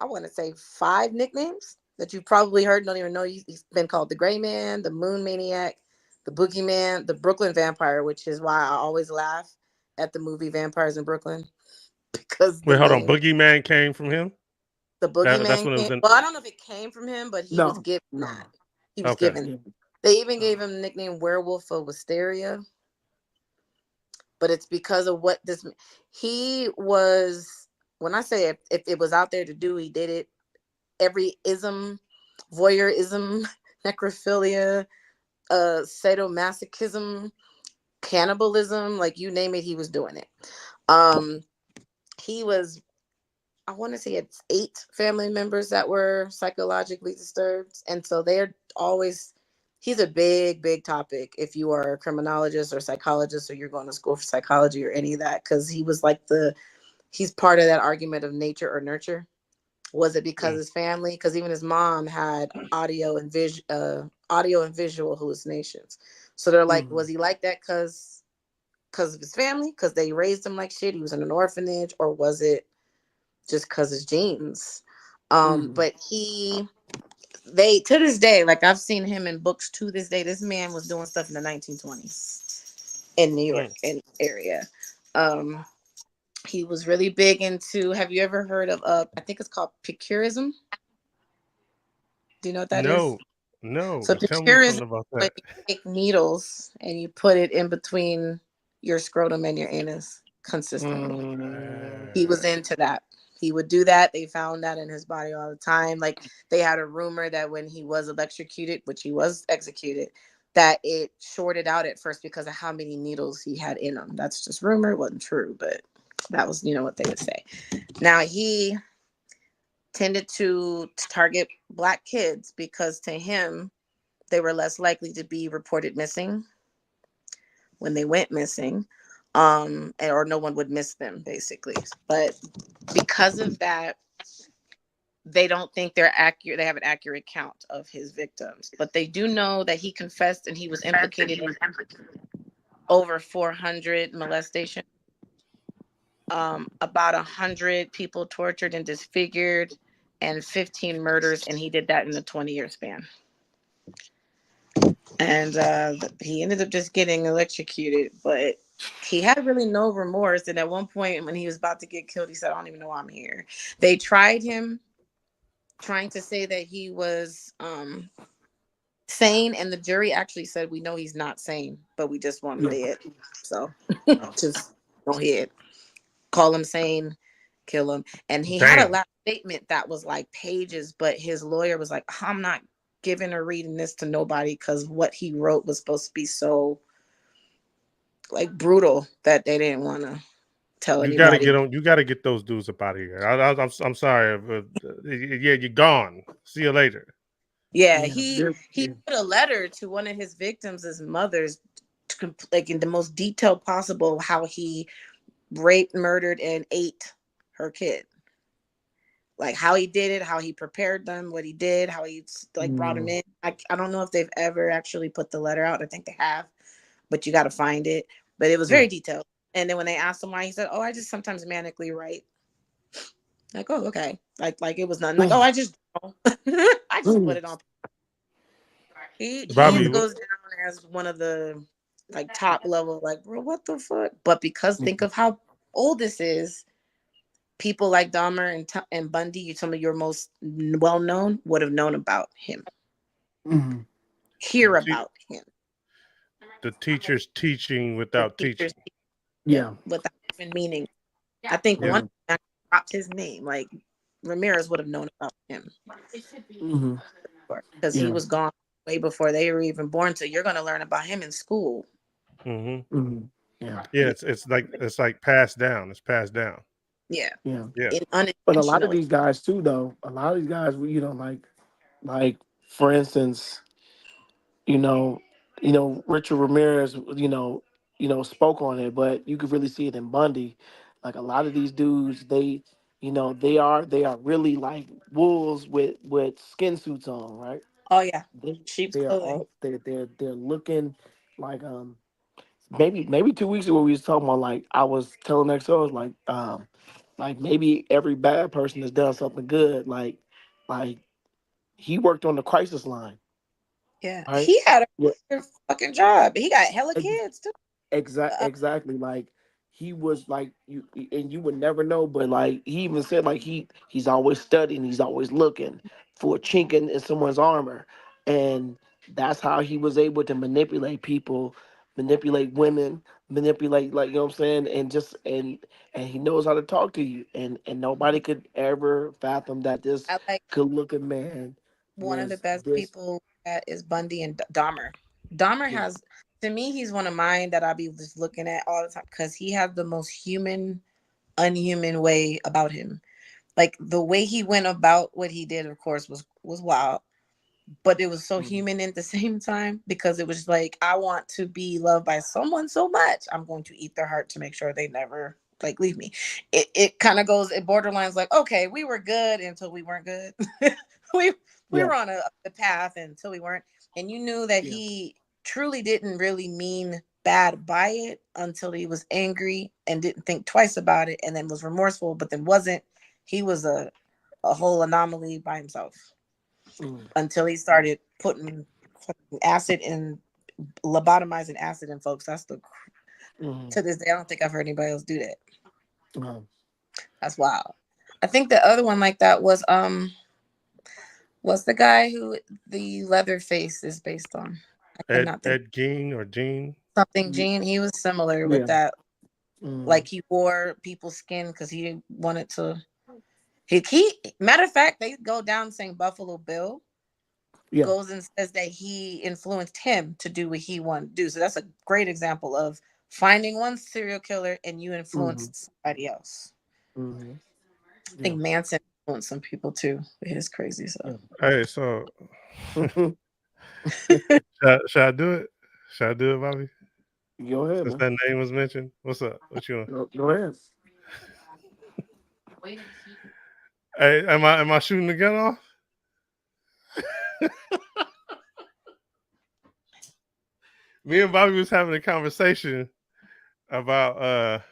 I want to say, 5 nicknames that you probably heard. Don't even know. He's been called the Gray Man, the Moon Maniac, the Boogeyman, the Brooklyn Vampire, which is why I always laugh at the movie Vampires in Brooklyn because the Wait, hold on. name, Boogeyman came from him. the That's Boogeyman when it was came. in. Well, I don't know if it came from him, but he was no, given no, that. He was Okay. given. yeah, They even uh, gave him the nickname Werewolf of Wisteria, but it's because of what this he was. When I say if it was out there to do, he did it. Every ism, voyeurism, necrophilia, sadomasochism, cannibalism, like you name it, he was doing it. Um, he was, I want to say it's 8 family members that were psychologically disturbed. And so they're always, he's a big topic if you are a criminologist or psychologist or you're going to school for psychology or any of that, because he was like he's part of that argument of nature or nurture. Was it because his family? Because even his mom had audio and visual hallucinations. So they're like, mhm, was he like that because of his family? Because they raised him like shit. He was in an orphanage, or was it just because his genes? mhm, But they to this day, like I've seen him in books to this day. This man was doing stuff in the 1920s in New York Mm. in area. Um, he was really big into. Have you ever heard of? I think it's called Picurism. Do you know what that is? No, no, So but tell me Picurism something is about when that. you take needles and you put it in between your scrotum and your anus consistently. He was Uh, into that. He would do that. They found that in his body all the time. Like they had a rumor that when he was electrocuted, which he was executed, that it shorted out at first because of how many needles he had in him. That's just rumor. It wasn't true, but that was, what they would say. Now he tended to target Black kids because to him, they were less likely to be reported missing when they went missing, or no one would miss them basically. But because of that, they don't think they're accurate. They have an accurate count of his victims, but they do know that he confessed and he was implicated in over 400 molestation, about 100 people tortured and disfigured, and 15 murders, and he did that in a 20-year span. And he ended up just getting electrocuted, but he had really no remorse. And at one point when he was about to get killed, he said, I don't even know why I'm here. They tried him, trying to say that he was sane, and the jury actually said we know he's not sane, but we just want him Yeah. dead. So Oh. just go ahead, call him sane, kill him. And he had a Damn. last statement that was like pages, but his lawyer was like, I'm not giving or reading this to nobody because what he wrote was supposed to be so like brutal that they didn't want to tell You got to anybody. get on. You got to get those dudes up out of here. I'm sorry, but yeah, you're gone. See you later. Yeah, Yeah. he put a letter to one of his victims' mothers, like in the most detailed possible, how he raped, murdered, and ate her kid. Like how he did it, how he prepared them, what he did, how he like brought him Mm. in. I don't know if they've ever actually put the letter out. I think they have, but you got to find it. But it was Hmm. very detailed. And then when they asked him why, he said, "Oh, I just sometimes manically write." Like, oh, okay. Like it was nothing. Like, oh, I just I just put Mm. it on. He Bobby, Mm. goes down as one of the like top level. Like, bro, what the fuck? But because think of how old this is, people like Dahmer and Bundy, you told me you're most well known, would have known about him, Mm. hear about him. the teacher's teaching The without teachers, teaching. yeah, Yeah. without even meaning. I think Yeah. one Yeah. dropped his name. Like Ramirez would have known about him Mm-hmm. because he Yeah. was gone way before they were even born. So you're going to learn about him in school. Mm-hmm. Mm-hmm. Yeah. Yeah, it's like passed down. It's passed down. Yeah, Yeah. Yeah. But a lot of unintentionally. these guys too, though. A lot of these guys, like for instance, you know, Richard Ramirez, spoke on it, but you could really see it in Bundy. Like a lot of these dudes, they are really like wolves with skin suits on, right? Oh yeah, They sheep's they are clothing. all they're looking like maybe 2 weeks ago we was talking about, like I was telling XO, I was like maybe every bad person has done something good. Like he worked on the crisis line, Yeah, right? he had Yeah. a fucking job. He got hella kids too. Uh, Exactly. Like he was like you, and you would never know. But like he even said, like he's always studying. He's always looking for a chink in someone's armor, and that's how he was able to manipulate people, manipulate women, manipulate, like, what I'm saying, and just and he knows how to talk to you, and nobody could ever fathom that this I like good looking man one of the was best this. people that is Bundy and Dahmer. Dahmer Yeah. has, to me, he's one of mine that I'll be just looking at all the time because he has the most human, unhuman way about him. Like the way he went about what he did, of course, was wild, but it was so Mhm. human at the same time because it was like I want to be loved by someone so much I'm going to eat their heart to make sure they never like leave me. It kind of goes, it borderlines like, okay, we were good until we weren't good. we we Yeah. were on a path until we weren't, and you knew that Yeah. he truly didn't really mean bad by it until he was angry and didn't think twice about it and then was remorseful but then wasn't. He was a whole anomaly by himself Mm. until he started putting acid in, lobotomizing acid in folks. That's the, Mhm. to this day I don't think I've heard anybody else do that. Um, That's wild. I think the other one like that was what's the guy who the Leatherface is based on? I cannot think. Ed Gein or Gene. Something Gene. He was similar with yeah. that. Mm. Like he wore people's skin because he wanted to. He matter of fact, they go down saying Buffalo Bill Yeah. goes and says that he influenced him to do what he wanted to do. So that's a great example of finding one serial killer and you Hmm. influenced somebody else. Hmm. I Yeah. think Manson influenced some people too with his crazy stuff. Yeah. Hey, so should I do it? Should I do it, Bobby? Go ahead, Since man. that name was mentioned, what's up? What you want? Go ahead. Hey, am I shooting the gun off? Me and Bobby was having a conversation about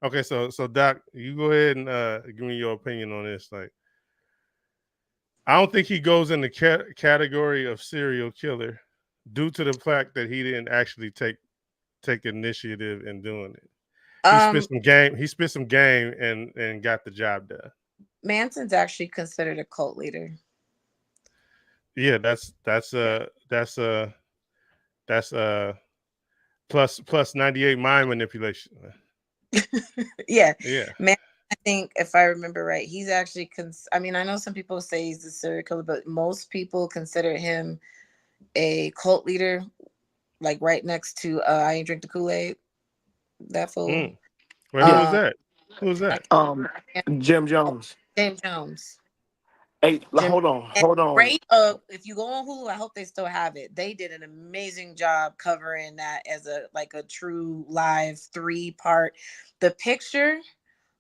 okay, so Doc, you go ahead and give me your opinion on this. Like, I don't think he goes in the category of serial killer due to the fact that he didn't actually take initiative in doing it. He spit Um, some game. He spit some game and got the job done. Manson's actually considered a cult leader. Yeah, that's plus 98 mind manipulation. Yeah, Yeah. man. I think if I remember right, he's actually. I mean, I know some people say he's a serial killer, but most people consider him a cult leader, like right next to I ain't drink the Kool Aid. That fool. Mm. Wait, who Yeah. was Um, that? Who was that? Jim Jones. James Jones. Hey, Jim. hold on, And hold on. great. If you go on Hulu, I hope they still have it. They did an amazing job covering that as a like a true live 3-part. The picture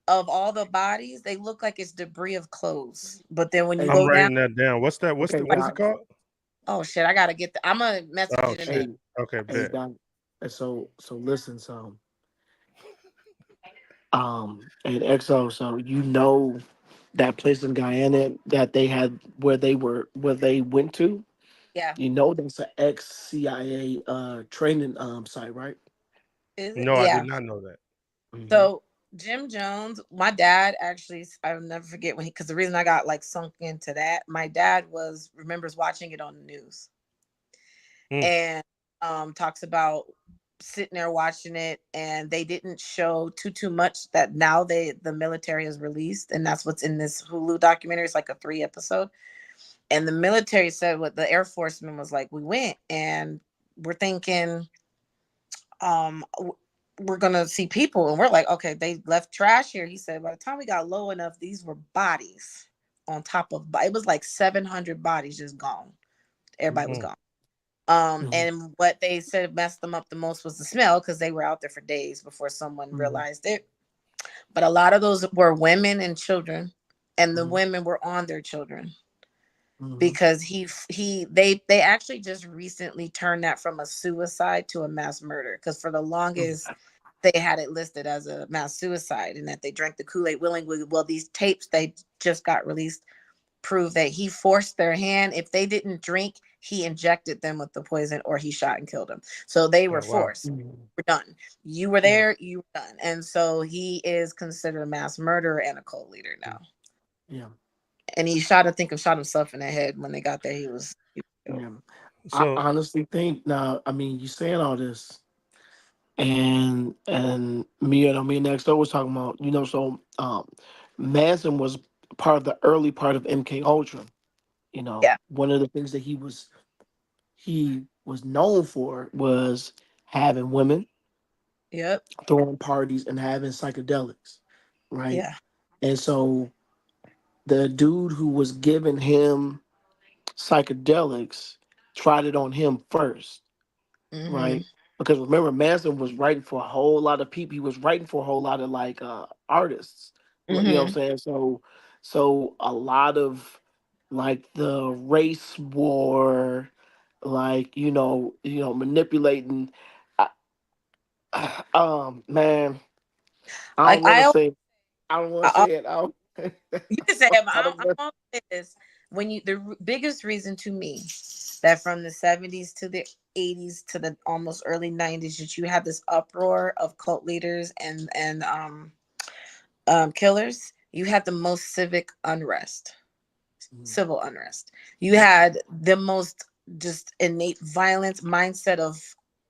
of all the bodies, they look like it's debris of clothes. But then when you Hey, I'm go down, writing that down. What's that? okay, What is it Doc. called? oh shit, I gotta get the. I'm gonna message Oh it in the. shit. Hey, Okay, hey, bet. Doc. So listen, and EXO, so you know that place in Guyana that they had where they went to. Yeah, You know that's an ex CIA training site, right? is it? No, I did Yeah. not know that. Hmm. So Jim Jones, my dad actually, I'll never forget when he, because the reason I got like sunk into that, my dad remembers watching it on the news Mm. and talks about sitting there watching it, and they didn't show too much that now the military has released, and that's what's in this Hulu documentary. It's like a 3 episode, and the military said what the Air Forceman was like. We went and we're thinking um we're gonna see people, and we're like, okay, they left trash here. He said by the time we got low enough, these were bodies on top of it was like 700 bodies just gone. Everybody was Mm-mm. gone. Hmm. And what they said messed them up the most was the smell, because they were out there for days before someone Hmm. realized it. But a lot of those were women and children, and the Hmm. women were on their children, Hmm. because they actually just recently turned that from a suicide to a mass murder, because for the longest they had it listed as a mass suicide and that they drank the Kool-Aid willingly. Well, these tapes they just got released prove that he forced their hand. If they didn't drink, he injected them with the poison, or he shot and killed them. So they were Oh wow. forced. Hmm. We're done. You were Yeah. there, you were done. And so he is considered a mass murderer and a cult leader now. Yeah. And he shot himself in the head when they got there. He was killed. Yeah. I So honestly think now. I mean, you saying all this, and me and Next was talking about. Manson was part of the early part of MK Ultra. Yeah. One of the things that he was known for was having women, Yep. throwing parties, and having psychedelics, right? Yeah. And so the dude who was giving him psychedelics tried it on him first, Mm-hmm. right? Because remember, Manson was writing for a whole lot of people. He was writing for a whole lot of like artists. You know what I'm Mm-hmm. saying? So a lot of like the race war, like manipulating. I, man, I Like don't want to say. I don't want to I say it. I don't, You can say it, but I don't I'm want. gonna say this. Biggest reason to me that from the 70s to the 80s to the almost early 90s that you had this uproar of cult leaders and killers, you had the most Mhm. civil unrest. You had the most just innate violence mindset of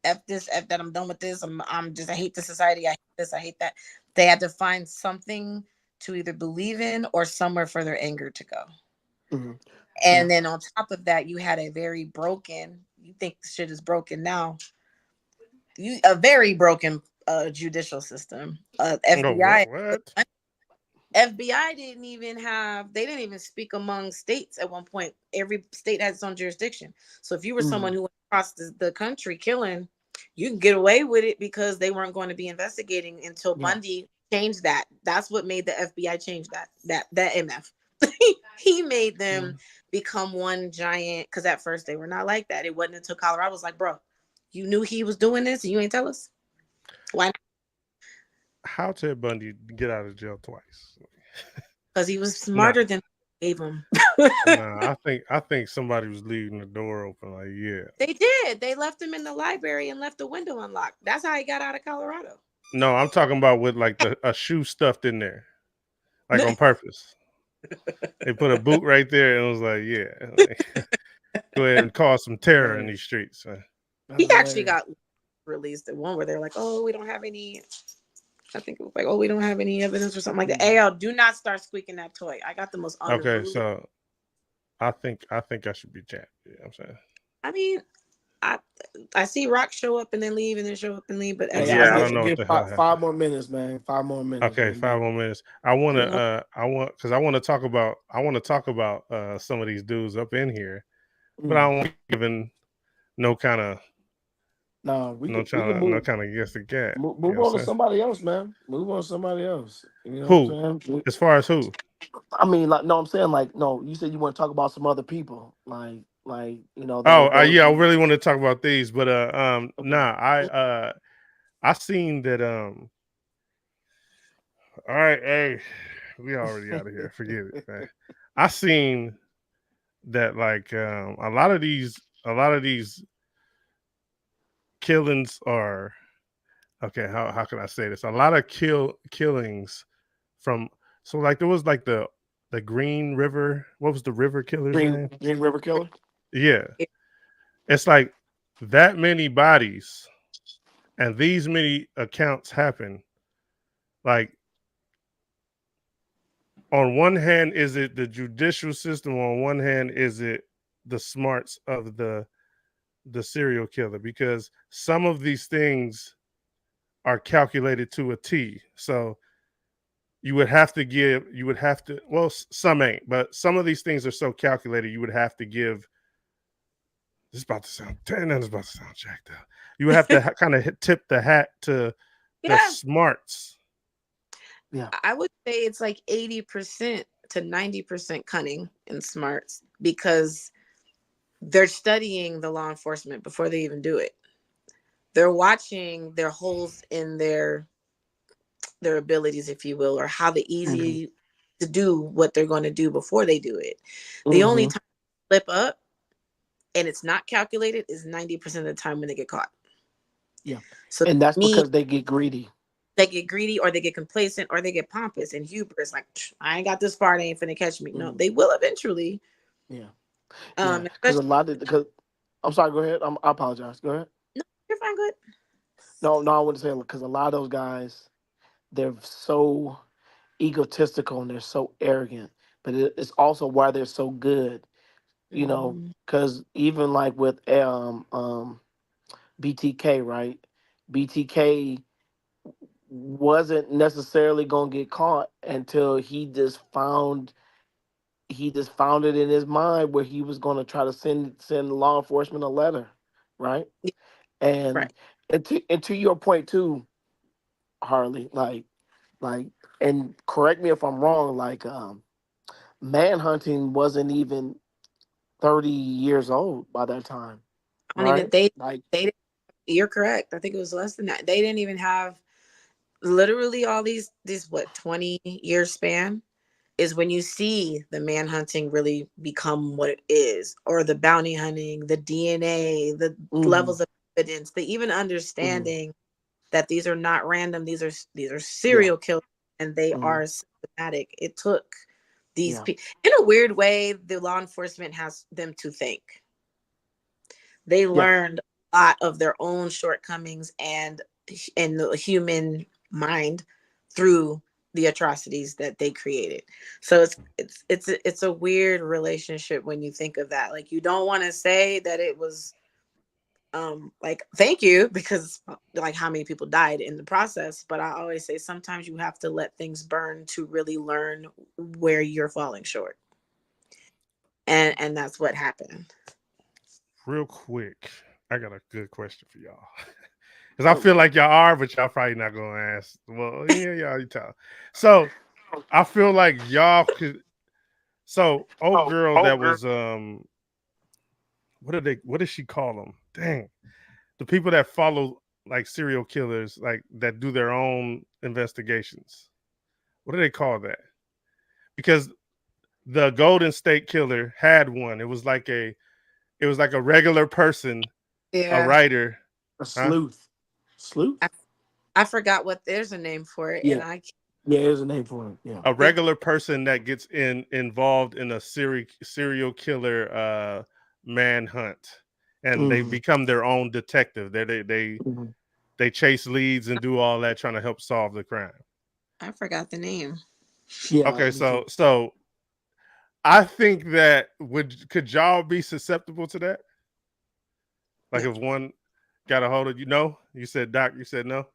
F this, F that, I'm done with this. I hate the society. I hate this, I hate that. They had to find something to either believe in or somewhere for their anger to go. Mhm. Yeah. And then on top of that, you had a very broken, you think the shit is broken now, a very broken judicial system. no what FBI what? FBI they didn't even speak among states at one point. Every state had its own jurisdiction. So if you were someone Mhm. who went across the country killing, you can get away with it because they weren't going to be investigating until Yeah. Bundy changed that. That's what made the FBI change that MF. He made Yeah. them become one giant, because at first they were not like that. It wasn't until Colorado was like, bro, you knew he was doing this and you ain't tell us? Why not? How Ted Bundy get out of jail twice? Because he was Nah, smarter than gave him. nah. I think somebody was leaving the door open. Like, yeah. They did. They left him in the library and left the window unlocked. That's how he got out of Colorado. No, I'm talking about with like a shoe stuffed in there, like on purpose. They put a boot right there and it was like, yeah. go ahead and cause some terror in these streets. He That's actually hilarious. got released at one where they're like, "Oh, we don't have any." I think it was like, "Oh, we don't have any evidence" or something like that. AL, do not start squeaking that toy. I got the most Okay, unruly. so I think I should be champ. You know what I'm saying? I mean, I I see Rock show up and then leave and then show up and leave, but at Hey, the I Yeah, I same don't get know what give the hell five happened. more minutes, man. 5 more minutes, Okay, man. 5 more minutes. you know, I want because I want to talk about some of these dudes up in here, but I Mm. don't want giving no kind of No, we can no move kind of guess the cat. You know move what on to I'm saying? somebody else, man. Move on to somebody else. You know what Who? I'm saying? As far as who? I mean, like, no, I'm saying like, no. You said you want to talk about some other people, Oh, that yeah, I really want to talk about these, but okay. nah, I seen that all right, hey, we already out of here. Forget it, man. I seen that like a lot of these killings are okay. How can I say this? A lot of killings from so like there was like the Green River. What was the river killer's name? Green River Killer. Yeah, it's like that many bodies and these many accounts happen. Like on one hand, is it the judicial system? On one hand, is it the smarts of the serial killer? Because some of these things are calculated to a T. So you would have to, well, some ain't, but some of these things are so calculated, you would have to give, this is about to sound, damn, that's about to sound jacked up. You would have to kind of tip the hat to the yeah, smarts. Yeah. I would say it's like 80% to 90% cunning and smarts because they're studying the law enforcement before they even do it. They're watching their holes in their abilities, if you will, or how the Mm-hmm. easy to do what they're going to do before they do it. The only Mm-hmm. time they slip up and it's not calculated is 90% of the time when they get caught. Yeah. So And that's me, because they get greedy. they get greedy or they get complacent or they get pompous and hubris. Like, I ain't got this far, they ain't finna catch me. No, Mm. they will eventually. Yeah. Yeah. Because a Especially, lot of because I'm sorry. Go ahead. I apologize. Go ahead. no, you're fine, good. No, no, I want to say because a lot of those guys, they're so egotistical and they're so arrogant, but it's also why they're so good. Mhm. Because even like with BTK, right? BTK wasn't necessarily gonna get caught until he just found it in his mind where he was gonna try to send law enforcement a letter, right? Yeah, right. And and to your point too, Harley, like and correct me if I'm wrong, like manhunting wasn't even 30 years old by that time, I don't even right? Like they didn't, you're correct. I think it was less than that. They didn't even have literally all these what 20 year span is when you see the man hunting really become what it is, or the bounty hunting, the DNA, the mhm, levels of evidence, the even mhm, understanding that these are not random, these are yeah, serial killers and they mhm, are systematic. It took these yeah, people in a weird way, the law enforcement has them to think. They yeah, learned a lot of their own shortcomings and the human mind through the atrocities that they created. So it's a weird relationship when you think of that. Like, you don't want to say that it was like thank you, because like how many people died in the process, but I always say sometimes you have to let things burn to really learn where you're falling short. And that's what happened. Real quick, I got a good question for y'all. Because I oh, feel like y'all are, but y'all probably not gonna ask. Well, yeah, y'all you tell. So I feel like y'all could. So old girl that was what did she call them? Dang, the people that follow like serial killers, like that do their own investigations. What do they call that? Because the Golden State Killer had one. It was like a regular person, a Yeah, writer, a huh? sleuth. I, I forgot what there's a name for it, Yeah, and I yeah, there's a name for it. Yeah, A can't. regular person that gets involved in a serial killer manhunt, and they Mhm. become their own detective. Mhm. They chase leads and do all that, trying to help solve the crime. I forgot the name. Yeah, Okay, me too. so I think that could y'all be susceptible to that? Like No. if one got a hold of you? No, you said Doc. You said no.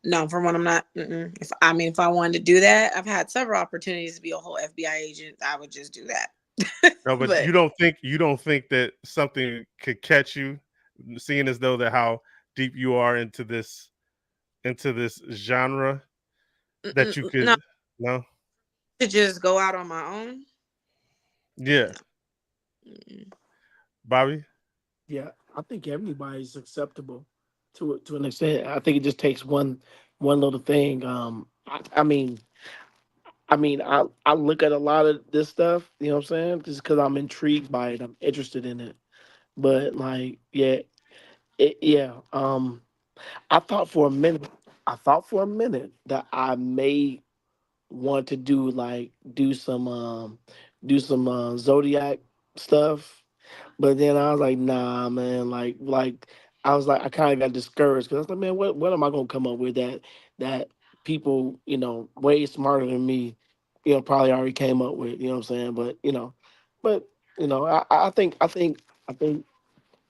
No, for one, I'm not. If I wanted to do that, I've had several opportunities to be a whole FBI agent. I would just do that. No, but But you don't think that something could catch you, seeing as though that how deep you are into this genre that you no, could no. to just go out on my own. Yeah, No. Mm-mm. Bobby. Yeah, I think everybody's acceptable to an extent. I think it just takes one little thing. I look at a lot of this stuff. You know what I'm saying? Just because I'm intrigued by it, I'm interested in it. But like, yeah, yeah. I thought for a minute. I thought for a minute that I may want to do some zodiac stuff. But then I was like, nah, man. I was like, I kind of got discouraged because I was like, man, what am I gonna come up with that people, way smarter than me, probably already came up with. You know what I'm saying? But I think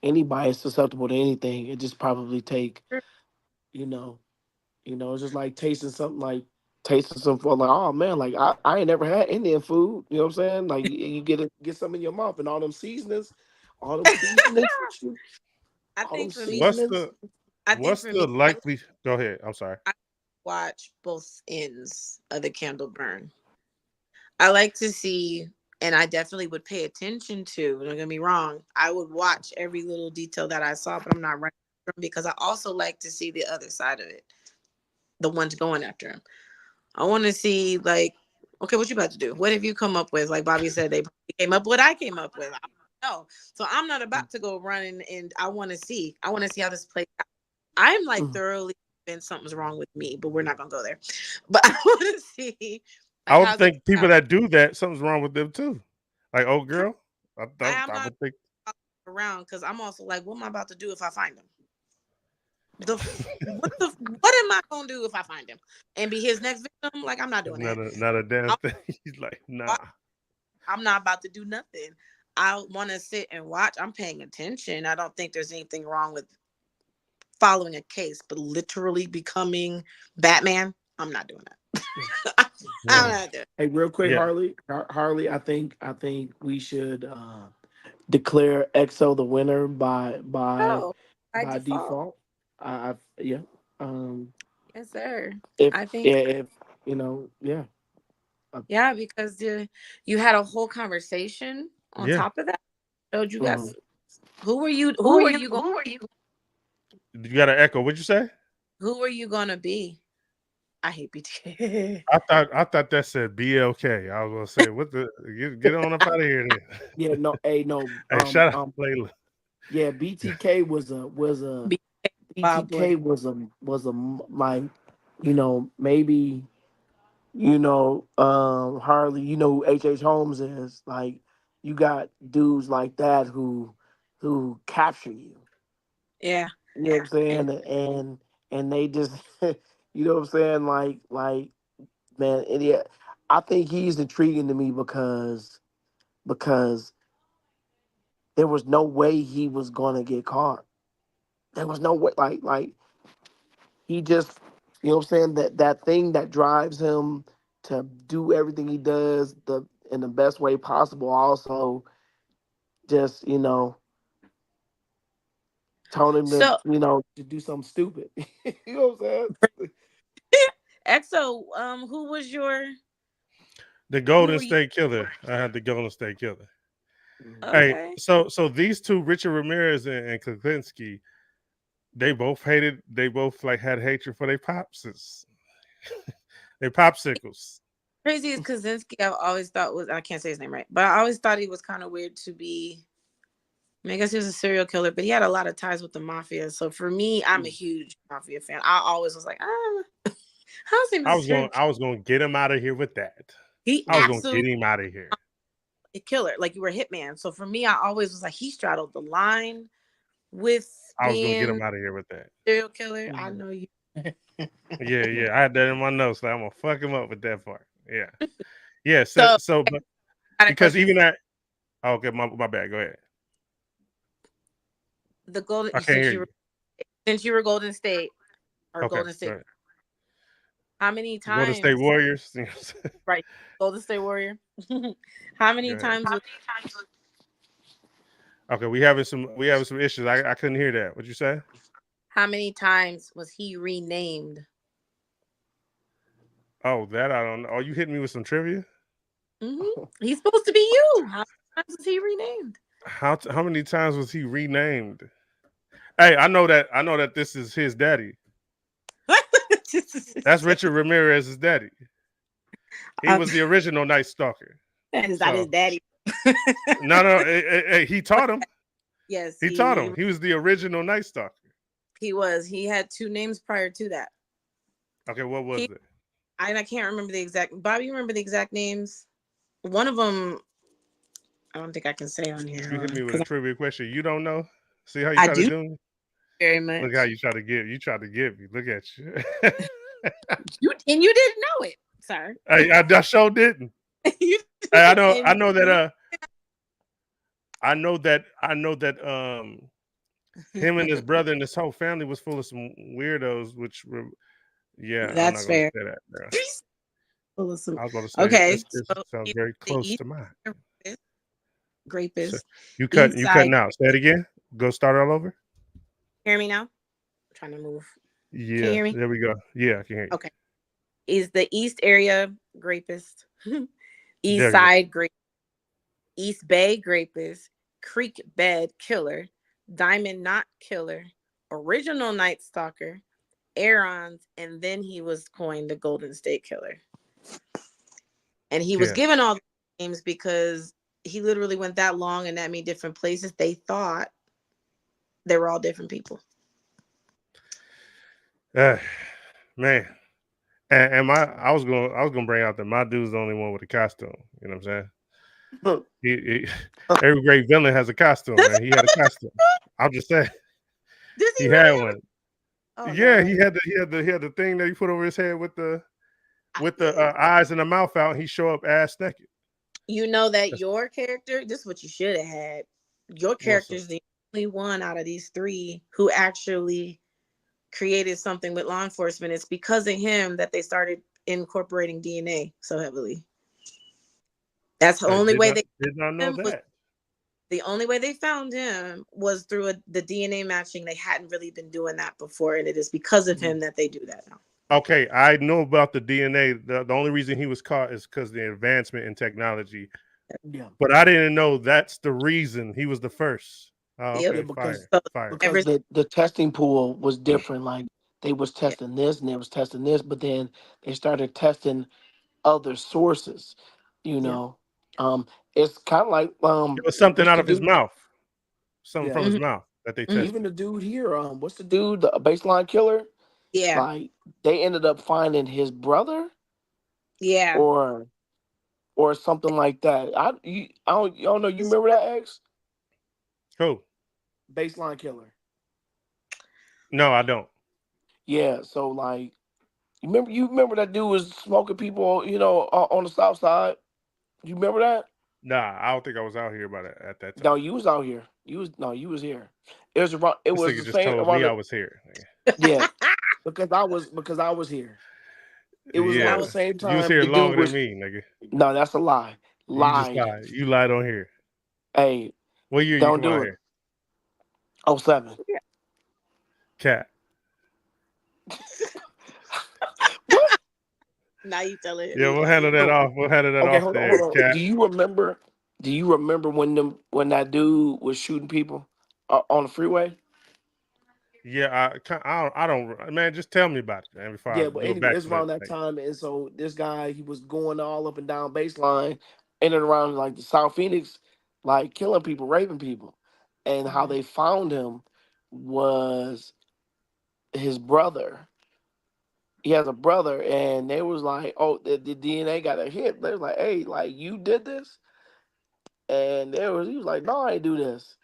anybody is susceptible to anything. It just probably take, you know, it's just like tasting something like tasting some food. Like, oh man, like I ain't never had Indian food. You know what I'm saying? Like you get some in your mouth and all them seasonings, and shit, I all them think for me, What's seasonings. the I think what's for the me, likely? Go ahead. I'm sorry. I watch both ends of the candle burn. I like to see, and I definitely would pay attention to. Don't get me wrong. I would watch every little detail that I saw, but I'm not running from because I also like to see the other side of it. The ones going after him. I want to see like, okay, what you about to do? What have you come up with? Like Bobby said, they came up with what I came up with. I don't know. So I'm not about to go running, and I want to see. I want to see how this plays out. I'm like Mhm. thoroughly convinced something's wrong with me, but we're not gonna go there. But I want to see I like would how's it think play people out. that do that, something's wrong with them too. Like old True. girl. I'm I not would think. around because I'm also like, what am I about to do if I find him? What am I gonna do if I find him and be his next victim? Like I'm not doing that. Not a damn I'm, thing. He's like, nah. I'm not about to do nothing. I want to sit and watch. I'm paying attention. I don't think there's anything wrong with following a case, but literally becoming Batman, I'm not doing that. I'm Yeah. not doing it. Hey, real quick, Yeah. Harley, I think we should declare EXO the winner Oh, by by default. default. Yeah. Um, Yes, sir. if I think, if yeah. Uh, yeah, because you had a whole conversation on Yeah. top of that. Showed you mhm. guys who were you going Who are you? You got an echo. What'd you say? who were you gonna be? I hate BT. I thought that said BLK. I was gonna say, what the get on up out of here then. Yeah, no, hey, no, Hey, shout out Layla. yeah, BTK Bob. like, maybe, Harley, who H. Holmes is. Like, you got dudes like that who capture you. Yeah. You know what I'm Yeah. saying? And they just you know what I'm saying? Like, man, yeah, I think he's intriguing to me because there was no way he was gonna get caught. There was no way, like he just, what I'm saying, that thing that drives him to do everything he does in the best way possible. Also, just told him to So to do something stupid. You know what I'm saying? EXO, who was your The who Golden were you State Killer. I had the Golden State Killer. Mhm. Hey, okay? so these two, Richard Ramirez and Kuklinski, they both like had hatred for their popses. They popsicles. Crazy is Kaczynski. I've always thought was I can't say his name right, but I always thought he was kind of weird to be. I mean, I guess he was a serial killer, but he had a lot of ties with the mafia. So for me, I'm a huge mafia fan. I always was like, how's him a serial killer? I was gonna get him out of here with that. He I was gonna absolutely get him out of here. a killer, like you were a hitman. So for me, I always was like, he straddled the line with I was gonna get being him out of here with that. serial killer. I Mhm. know you. Yeah. I had that in my notes. Like, I'm gonna fuck him up with that part. Yeah. So But I got a because question. even that. Oh, okay, my bad. Go ahead. The golden I can't hear you. since you were Golden State or Okay, Golden go State, ahead. how many Golden State times? Warriors. Right, Golden State Warrior. How Go many ahead. times? Okay, we having some issues. I couldn't hear that. What you say? How many times was he renamed? Oh, that I don't know. Oh, you hitting me with some trivia? He's supposed to be you. How many times was he renamed? How many times was he renamed? Hey, I know that this is his daddy. That's Richard Ramirez's daddy. He Um, was the original Night Stalker. that is not his So daddy. no, he taught him. Yes, He taught him. He was the original Night Stalker. he was. He had two names prior to that. Okay, what was He it? I can't remember the exact. Bobby, you remember the exact names? One of them, I don't think I can say on here You hit me with a because trivia question. You don't know? See how you I try to do do me? very Look how much. you try to give. You try to give me. Look at you. You didn't know it, sir. I sure didn't. You Hey, I didn't, know. I and know that. I know that. Him and his brother and his whole family was full of some weirdos. Yeah, I'm not that's gonna fair. say that. Bro. Full of some- I was going to say Okay, this so sounds he's very the close east to mine. So rapist, you cut. east You side. cutting out. Say it again. Go start all over. Hear me now? I'm trying to move. Can you Yeah, hear me? there we go. Yeah, I can hear you. Okay. Is the East area rapist, East There you go. Side grape, East Bay rapist, Creek Bed killer, Diamond Knot killer, original Night Stalker, Aaron's, and then he was coined the Golden State Killer. And he was Yeah. given all the names because he literally went that long and that many different places. They thought they were all different people. Uh, man. And I was gonna bring out that my dude's the only one with a costume. You know what I'm saying? He, every great villain has a costume, Does man. He had a costume. I'm just saying he he had really have a? one. Oh Yeah, he Lord. had the thing that he put over his head with the Yeah. eyes and the mouth out. And he show up ass naked. You know that That's your character, this is what you should have had. Your what's character up. is the only one out of these three who actually created something with law enforcement. It's because of him that they started incorporating DNA so heavily. That's the I only way they did not know found him was that. the only way they found him was through the DNA matching. They hadn't really been doing that before, and it is because of him that they do that now. Okay, I know about the DNA. The only reason he was caught is because the advancement in technology. Yeah. But I didn't know that's the reason he was the first. Oh, Yep. Yeah, okay, because fire, So fire. ever because the testing pool was different. Like they was yeah, testing this and they was testing this, but then they started testing other sources. You yeah. know, it's kind of like It was something what's out the of his dude? mouth, something Yeah, from his Mhm, mouth that they mhm. tested. even the dude here. What's the dude? The baseline killer. Yeah, Like they ended up finding his brother yeah. or something like that. I don't know. You remember that ex Cool. baseline killer? No, I don't. Yeah. So like you remember that dude was smoking people. On the south side. You remember that? Nah, I don't think I was out here at that time. No, you was out here. You was here. It was around. It This was nigga the just same told around me I the was here. yeah because I was here. It was I around Yeah, the was same you was time here the dude longer than was. me, nigga. No, that's a lie. You just Lied. lied. You lied on here. Hey, What year you don't come do out it. here? Oh 07. Cat. What? now you tell it Yeah, he we'll lied. handle that No. off. We'll handle that Okay, off hold on, hold there, on. Cat. Do you remember when that dude was shooting people on the freeway? Yeah, I don't. Man, just tell me about it, man. Before I Yeah, but go anyway, back it's to around that that thing. time, and so this guy he was going all up and down baseline, in and around like the South Phoenix, like killing people, raping people, and how Mhm. they found him was his brother. He has a brother, and they was like, "Oh, the DNA got a hit." They was like, "Hey, like you did this," And he was like, no, I ain't do this.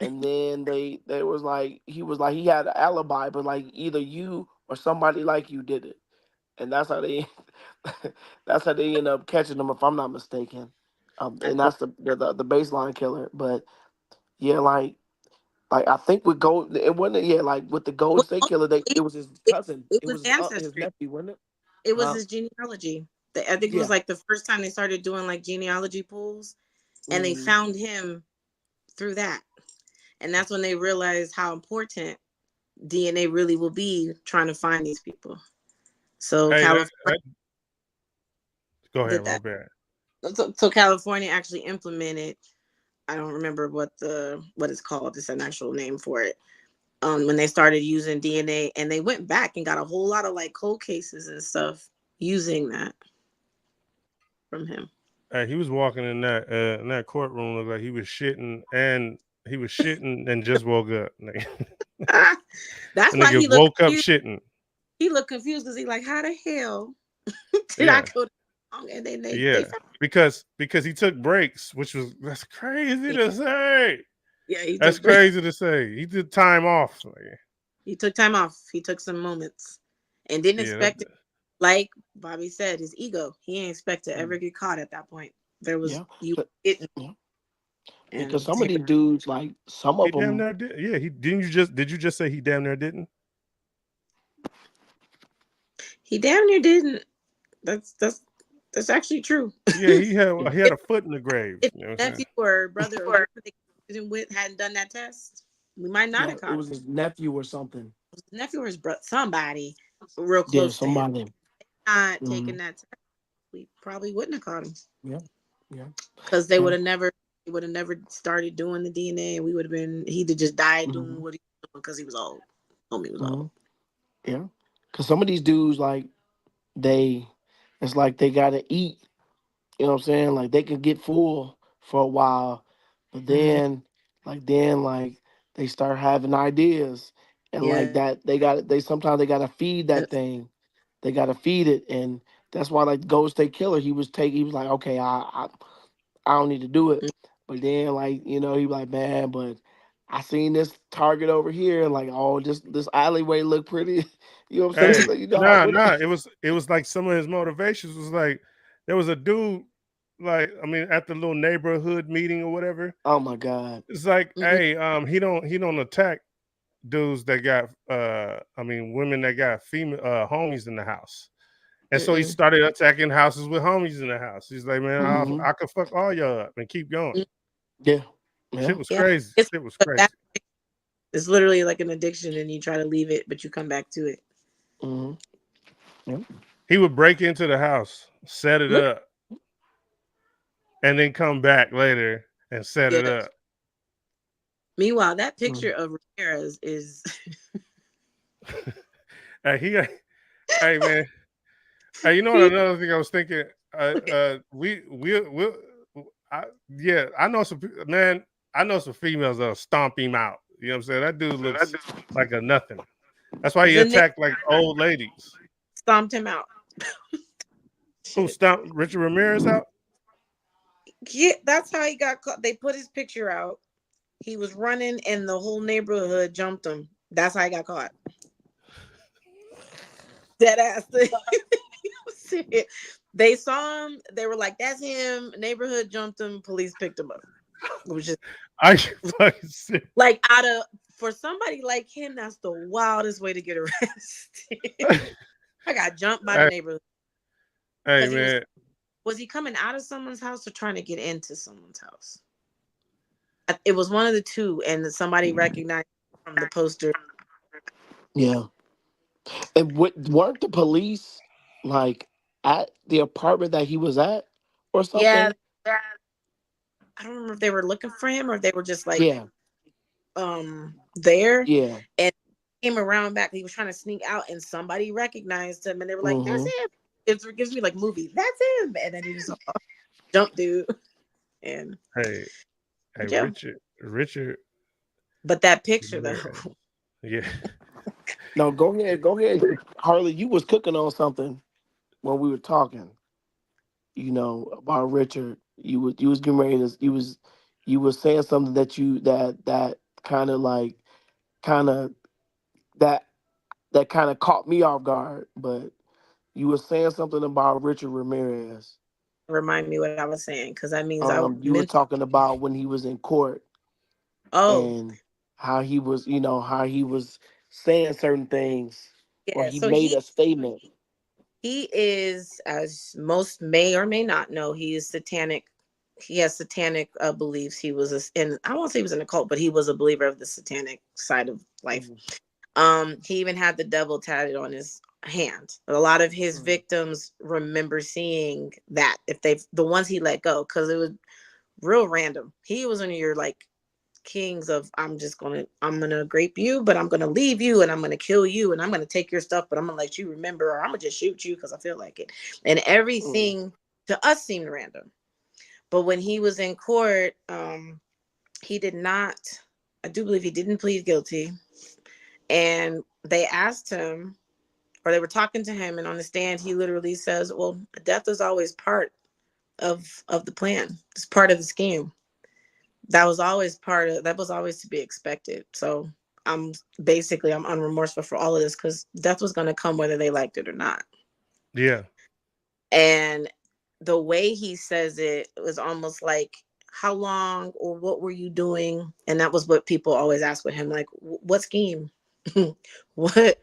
And then they was like, he had an alibi, but like either you or somebody like you did it. And that's how they that's how they end up catching him, if I'm not mistaken. And that's the baseline killer. But yeah, like I think with Gold, it wasn't, yeah, like with the Golden Well, State Killer, it, it was his it, cousin. it It was was his ancestry. nephew, wasn't it? It was Huh? his genealogy. I think it was Yeah. like the first time they started doing like genealogy pools, and they Hmm. found him through that. And that's when they realized how important DNA really will be trying to find these people. So Hey, California go ahead, did my that. bad. So California actually implemented. I don't remember what it's called. It's an actual name for it. When they started using DNA, and they went back and got a whole lot of like cold cases and stuff using that from him. Hey, he was walking in that courtroom, looked like he was shitting, and just woke up. That's The why nigga he looked woke up confused. shitting. He looked confused because he like, how the hell did I Yeah, go wrong? And then they yeah. found. Because he took breaks, that's crazy Yeah, to say. yeah, he That's took break. crazy to say. He did time off. Like, He took time off. He took some moments and didn't yeah, expect it. Like Bobby said, his ego. He didn't expect to ever Mm. get caught at that point. There was Yeah. you But didn't, yeah, because and some of these dudes, like some he of damn them, near did. Yeah, he didn't. Did you just say he damn near didn't? he damn near didn't. That's actually true. Yeah, he had if, a foot in the grave. if You know what I'm saying? nephew or brother or whoever they didn't with hadn't done that test, we might not yeah, have it caught him. was his nephew or something. His nephew or his brother, somebody real Yeah, close to him, somebody. not Hmm. taking that test, we probably wouldn't have caught him Yeah, yeah, because they yeah. would have never started doing the DNA, and we would have been he'd have just died doing Hmm. what he was doing because he was old. Homie was Hmm. old. Yeah, because some of these dudes, like they, it's like they gotta eat. You know what I'm saying? Like they can get full for a while, but Mm-hmm. then they start having ideas, and like Yeah. that they sometimes they gotta feed that thing. They gotta feed it, and that's why like Ghost State Killer, he was like, okay, I don't need to do it, but then like he was like, man, but I seen this target over here, like, oh, this alleyway look pretty. You know what I'm saying? Hey, Like, you know how nah, what? nah. It was like some of his motivations was like there was a dude like I mean at the little neighborhood meeting or whatever. Oh my God. It's like, Mm-hmm. hey, he don't attack dudes that got women that got female homies in the house. And so he Mm-mm. started attacking houses with homies in the house. He's like, man, Hmm. I could fuck all y'all up and keep going. Yeah. Shit Yeah. was Yeah. crazy. It's Shit was like that. crazy. It's literally like an addiction, and you try to leave it, but you come back to it. Hmm. Yeah. He would break into the house, set it Look, up, and then come back later and set it yeah. up. Meanwhile, that picture Mm. of Ramirez is Hey, hey man. Hey, you know what? Another thing I was thinking. We yeah. I know man. I know some females that'll stomp him out. You know what I'm saying? That dude looks like a nothing. That's why he the nigga attacked like old ladies. stomped him out. Who Shit. stomped Richard Ramirez out? Yeah, that's how he got caught. They put his picture out. He was running, and the whole neighborhood jumped him. That's how he got caught. Dead ass. They saw him. They were like, "That's him." Neighborhood jumped him. Police picked him up. It was just Are you fucking serious? like out of for somebody like him. That's the wildest way to get arrested. I got jumped by the Hey, neighborhood hey because he man. was he coming out of someone's house or trying to get into someone's house? It was one of the two, and somebody recognized from the poster. Yeah. And weren't the police like at the apartment that he was at or Yeah, something? I don't remember if they were looking for him or if they were just like Yeah. there Yeah. and came around back. He was trying to sneak out, and somebody recognized him, and they were like, "That's Hmm. him." It gives me like movie. That's him, and then he just jumped dude and Hey, hey, yeah. Richard But that picture though, Ramirez. Yeah. No, go ahead. Go ahead. Harley, you was cooking on something when we were talking, about Richard. You was getting ready to you was saying something that that kind of like kind of that that kind of caught me off guard, but you were saying something about Richard Ramirez. Remind me what I was saying, because that means I You were meant. talking about when he was in court Oh, and how he was, how he was saying certain things, or yeah. he So made a statement. he is, as most may or may not know, he is satanic. He has satanic beliefs. He was in, I won't say he was in a cult, but he was a believer of the satanic side of life. Mhm, He even had the devil tatted on his hand. A lot of his mhm, victims remember seeing that, if they, the ones he let go, because it was real random. He was one of your like kings of, I'm gonna grape you, but I'm gonna leave you, and I'm gonna kill you, and I'm gonna take your stuff, but I'm gonna let you remember, or I'm gonna just shoot you because I feel like it. And mhm, everything to us seemed random. But when he was in court, he did not, I do believe he didn't plead guilty. And they asked him, or they were talking to him, and on the stand he literally says, well, death is always part of the plan. It's part of the scheme. That was always to be expected. So I'm unremorseful for all of this, because death was going to come whether they liked it or not. Yeah. And the way he says it was almost like, how long or what were you doing? And that was what people always ask with him, like, what scheme? What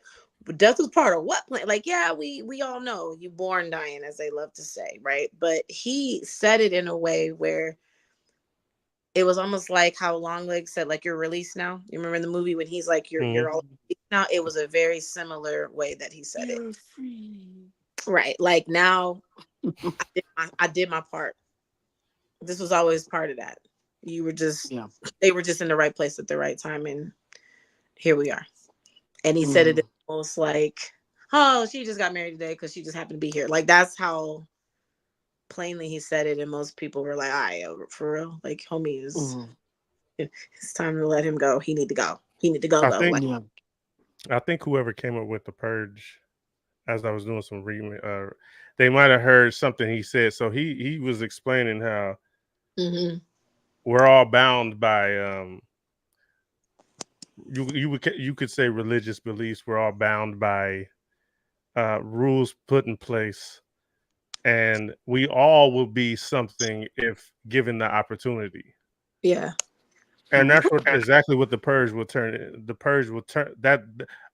death was part of what plan? Like, yeah, we all know you born dying, as they love to say, right? But he said it in a way where it was almost like how Longlegs said, like, you're released now. You remember in the movie when he's like, you're Mhm. all released now? It was a very similar way that he said it. you're free. Right. Like, now I did my part. This was always part of that. You were just, Yeah. they were just in the right place at the right time, and here we are. And he said Hmm. it almost like, oh, she just got married today because she just happened to be here. Like, that's how plainly he said it, and most people were like, all right, for real, like, homie is, Hmm. it's time to let him go. He need to go. He need to go I go. think Like, Yeah. I think whoever came up with the purge, as I was doing some reading, they might have heard something he said. So he was explaining how mm-hmm. we're all bound by you could say religious beliefs. We're all bound by rules put in place, and we all will be something if given the opportunity. Yeah. And Hmm. that's what exactly what the purge will turn. The purge will turn that.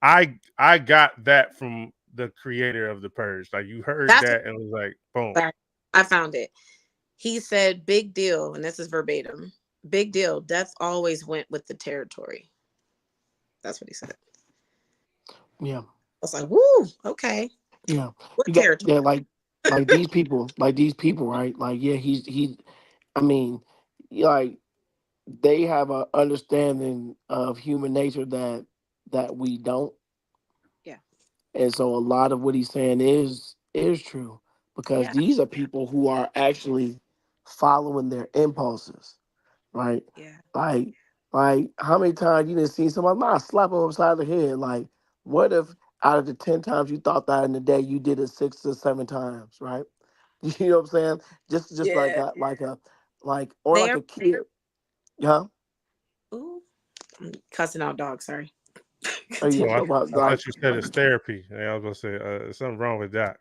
I got that from the creator of the purge. Like, you heard That's that and was like, boom. what I found it. He said, big deal, and this is verbatim. Big deal. Death always went with the territory. That's what he said. I Yeah. was like, woo, okay. Yeah. What You got, territory? yeah, like these people, right? Like, yeah, he. I mean, like, they have a understanding of human nature that we don't, Yeah. and so a lot of what he's saying is true, because Yeah. these are people who are actually following their impulses, right? Yeah. Like, like how many times you didn't see somebody, "Man, I slap them upside the head"? Like, what if out of the 10 times you thought that in the day, you did it 6 to 7 times, right? You know what I'm saying? Just Yeah. or like They're, a kid, yeah. ooh, I'm cussing out dogs. Sorry. Oh yeah, Oh, Continue. no, but I thought you said it's therapy. And I was gonna say something wrong with that.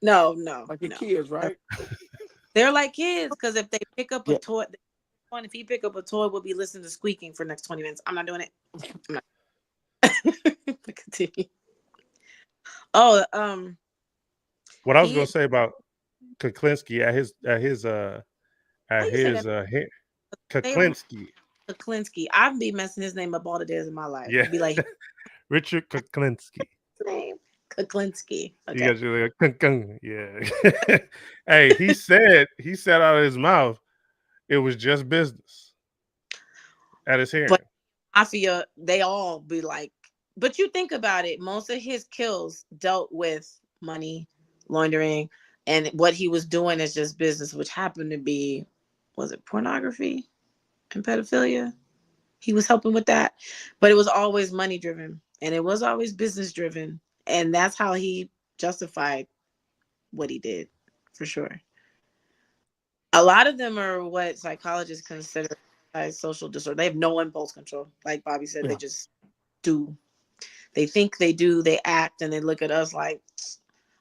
No, no, like your no. kids, right? They're like kids, because if they pick up a Yeah. toy, if he pick up a toy, we'll be listening to squeaking for the next 20 minutes. I'm not doing it. I'm not. Continue. Oh, What I was gonna he, say about Kuklinski how at you say his that name? Kuklinski. Kuklinski. I've been messing his name up all the days of my life. Yeah. It'd be like, Richard Kuklinski. his name Kuklinski. You Okay. got your like, kunk, kunk. Yeah. Hey, he said out of his mouth it was just business at his But hearing. Mafia, they all be like, but you think about it, most of his kills dealt with money laundering, and what he was doing is just business, which happened to be, was it pornography and pedophilia? He was helping with that, but it was always money driven, and it was always business driven, and that's how he justified what he did, for sure. A lot of them are what psychologists consider as social disorder. They have no impulse control. Like Bobby said, they Yeah. just do. They think they do, they act, and they look at us like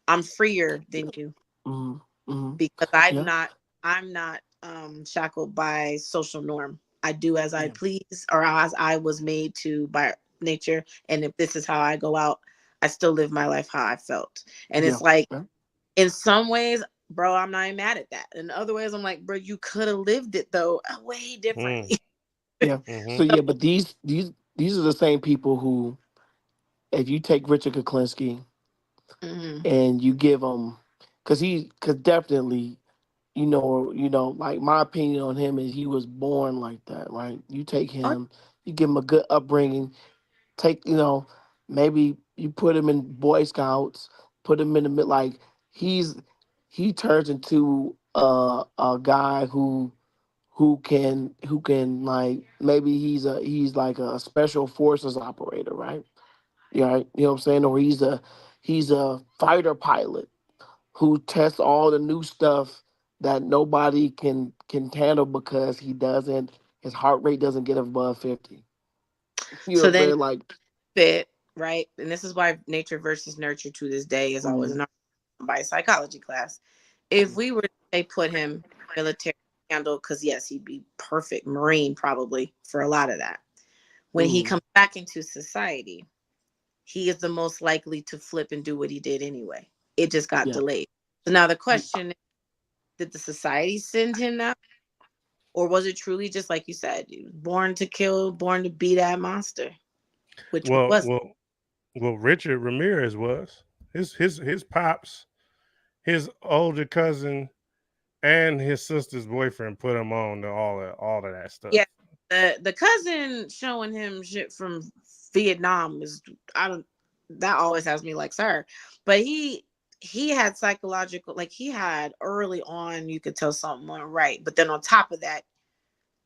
I'm freer than you Mm-hmm. Mm-hmm. because Yeah. I'm not shackled by social norm. I do as I Yeah. please or as I was made to by nature. And if this is how I go out, I still live my life how I felt. And Yeah. it's like Yeah. in some ways, bro, I'm not even mad at that. In other ways, I'm like, bro, you could have lived it though way Mm, differently. Yeah. mm-hmm. So yeah, So, but these are the same people who, if you take Richard Kuklinski mhm. and you give him, because definitely, like my opinion on him is he was born like that, right? You take Oh, him, you give him a good upbringing, take, maybe you put him in Boy Scouts, put him in the mid, like he's he turns into a guy who can like maybe he's like a special forces operator, right? Yeah, right. You know what I'm saying? Or he's a fighter pilot who tests all the new stuff that nobody can handle because his heart rate doesn't get above 50. You know what so I'm then saying? Like, fit, right? And this is why nature versus nurture to this day is always mm, an by psychology class. If mm, we were to say put him military handle, because yes, he'd be perfect Marine probably for a lot of that. When he mm, comes back into society, he is the most likely to flip and do what he did anyway. It just got yeah. delayed. So now the You- question is, did the society send him that? Or was it truly just like you said, he was born to kill, born to be that monster? Which one Well, was it? well, well. Richard Ramirez was his pops, his older cousin, and his sister's boyfriend put him on to all of that Yeah. stuff. The cousin showing him shit from Vietnam is I don't that always has me like, sir. But he had psychological like he had early on you could tell something went right. But then on top of that,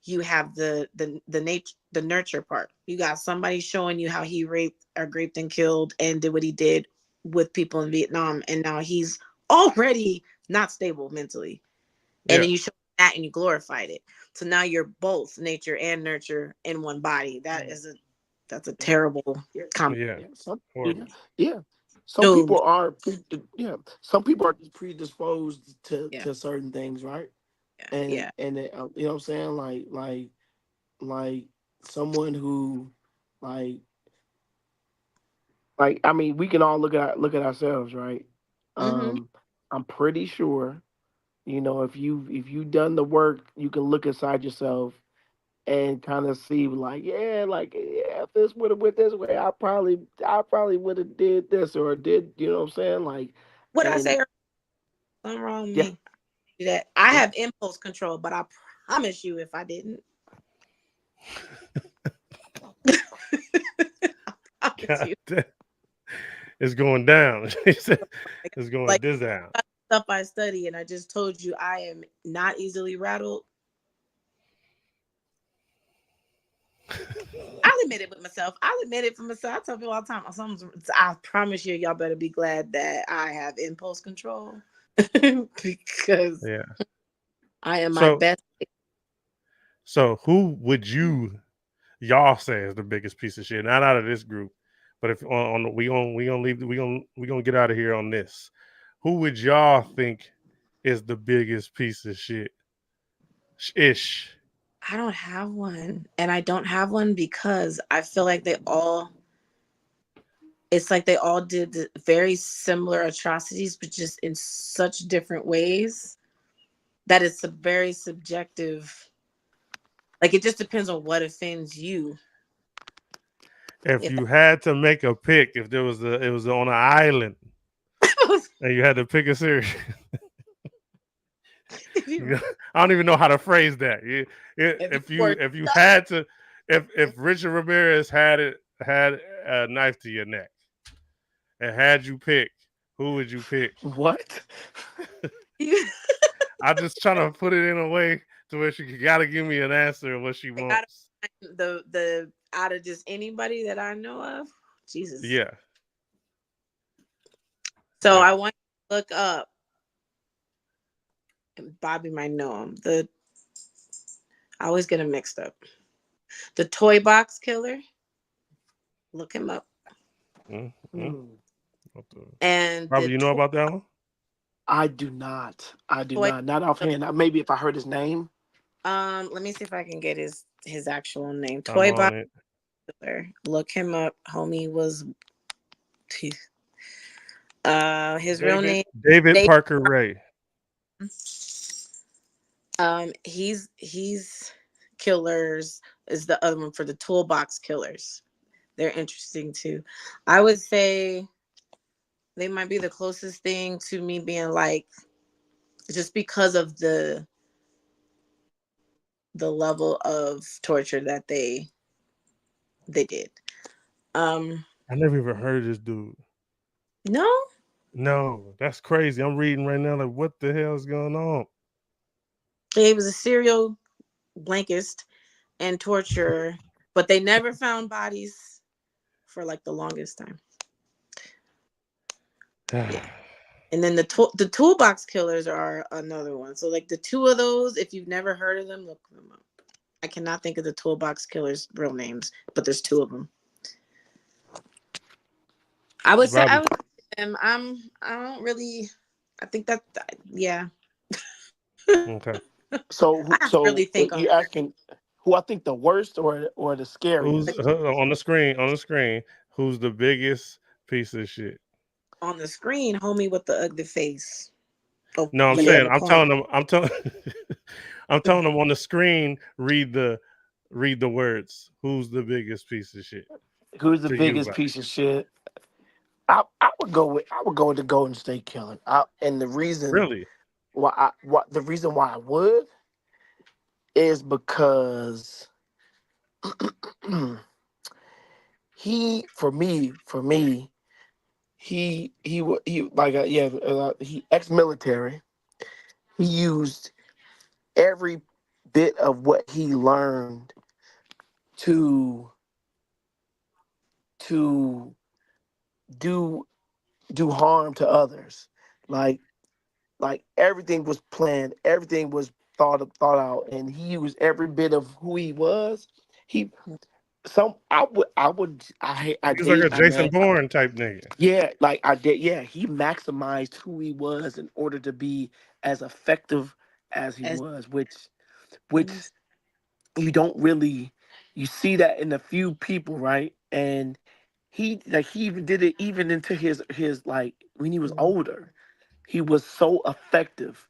you have the nature the nurture part. You got somebody showing you how he raped and killed and did what he did with people in Vietnam, and now he's already not stable mentally. And Yeah, then you show that and you glorified it. So now you're both nature and nurture in one body. mm, That's a yeah, terrible yeah, combo. yeah, yeah. Some, yeah, horrible. yeah. Some Doomed. people are, yeah. Some people are just predisposed to Yeah, certain things, right? yeah, And yeah. you know what I'm saying, like someone who, like I mean, we can all look at ourselves, right? Mm-hmm. Um, I'm pretty sure, if you done the work, you can look inside yourself and kind of see, like, yeah, if this would have went this way, I probably would have did this or did, you know what I'm saying? Like, What I and say? Something wrong with yeah, me. Do that. I yeah, have impulse control, but I promise you, if I didn't, I promise God you, damn. It's going down. He said like, it's going like this down. stuff I study, and I just told you I am not easily rattled. I'll admit it with myself. I'll admit it for myself. I tell people all the time. I promise you, y'all better be glad that I have impulse control because Yeah. I am my So best. so who would y'all say is the biggest piece of shit? Not out of this group, but if we gonna leave we gonna get out of here on this. Who would y'all think is the biggest piece of shit? Ish. I don't have one, and I don't have one because I feel like they all. It's like they all did very similar atrocities, but just in such different ways that it's a very subjective. Like it just depends on what offends you. If If you had to make a pick, if there was it was on an island and you had to pick a series. if you I don't even know how to phrase that. if you If you were if you stuck, had to, if Richard Ramirez had a knife to your neck and had you pick, who would you pick? what? you I'm just trying to put it in a way to where she got to give me an answer of what she I gotta wants. find the out of just anybody that I know of. Jesus. Yeah, So yeah. I want you to look up and Bobby might know him. I always get him mixed up. The Toy Box Killer. Look him up. Mm, mm. Hmm. What the- And Bobby, the you know about that one? I do not. I do toy. not. Not offhand. Maybe if I heard his name. Let me see if I can get his actual name. I'm Toy on Box it. Killer. Look him up. Homie was his real David name. David Dave. Parker Ray. He's Killers is the other one for the Toolbox Killers. They're interesting too. I would say they might be the closest thing to me being like, just because of the level of torture that they did. Um, I never even heard of this dude. no, No, that's crazy. I'm reading right now. Like, what the hell is going on? he was a serial blankist and torturer, but they never found bodies for like the longest time. Yeah. And then the toolbox killers are another one. So like the two of those, if you've never heard of them, look them up. I cannot think of the toolbox killers' real names, but there's two of them. I would say I Bobby. would them. I don't really. I think that yeah. Okay. I have to really think on You're that. asking who I think the worst or the Who's scariest? on the screen? On the screen, who's the biggest piece of shit? On the screen, homie with the ugly face No, I'm over there Yeah. in saying the I'm corner. telling them. I'm telling. I'm telling them on the screen. Read the words. Who's the biggest piece of shit Who's the to you, biggest Bobby? piece of shit? I would go with the Golden State Killer. And the reason Really? why I would is because he for me he like he ex-military. He used every bit of what he learned to to do do harm to others. Like everything was planned, everything was thought out, and he used every bit of who he was. He some He was like a I Jason man Bourne type nigga. yeah, like I did, yeah, he maximized who he was in order to be as effective as he As was, which you don't really you see that in a few people, right? And he even did it even into his like when he was older. He was so effective.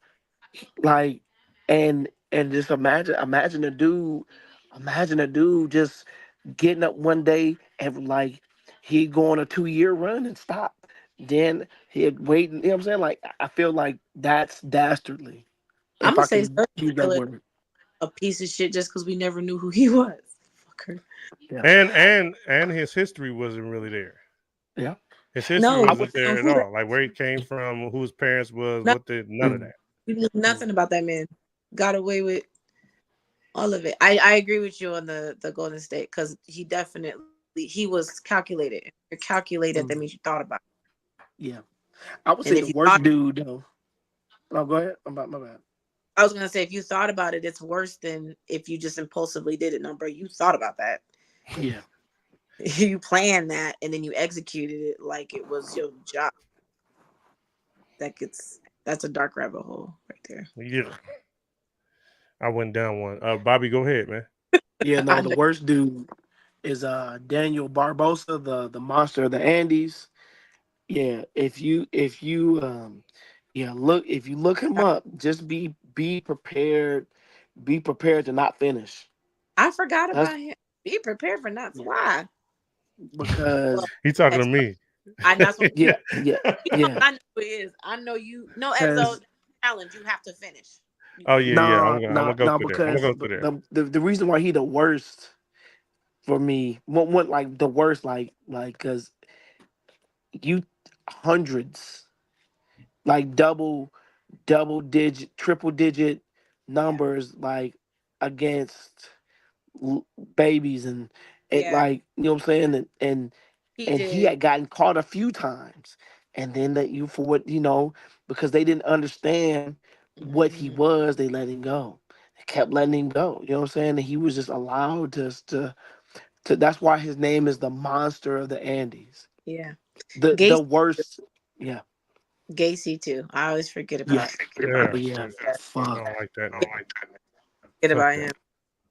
Like and just imagine a dude just getting up one day and like he'd go on a 2 year run and stop. Then he'd wait, you know what I'm saying? Like I feel like that's dastardly, I'm if gonna I say can serial use that killer word. a piece of shit just because we never knew who he was. Fucker. Yeah. And his history wasn't really there. Yeah. His history No, I we would wasn't don't there know at who that. all. Like where he came from, who his parents was, No, what the none of mm, that. we knew mm, nothing about that man. Got away with all of it. I agree with you on the Golden State because he was calculated. If you're calculated, that means you mm, thought about it. yeah. I would And say if the you thought, worst dude though. Oh, go ahead. I'm about my bad. I was gonna say if you thought about it, it's worse than if you just impulsively did it. No, bro, you thought about that. Yeah. You planned that and then you executed it like it was your job. That's a dark rabbit hole right there. Yeah, I went down one. Bobby, go ahead, man. Yeah, no, I the know. worst dude is Daniel Barbosa, the monster of the Andes. Yeah, if you yeah, look if you look him up, just be prepared, be prepared to not finish. I forgot That's about him. Be prepared for nuts. yeah, Why? Well, because He talking to Exo, me. I that's what yeah, yeah, you know. yeah, I know who he is. I know you. No, Exo because challenge. You have to finish. You Oh can't. yeah, yeah. I'm gonna no, go no, through there. I'm gonna because go through there. the reason why he the worst for me, one like the worst, like because you hundreds, like double digit, triple digit numbers, like against babies and it Yeah, like you know what I'm saying he and he did. had gotten caught a few times and then that you for what because they didn't understand what he Mhm. was, they let him go. They kept letting him go. You know what I'm saying? And he was just allowed to that's why his name is the monster of the Andes. Yeah. The Gacy, worst. Yeah. Gacy too. I always forget Yeah. about Yeah. Yeah. I Fuck. don't like that. forget Fuck about that. him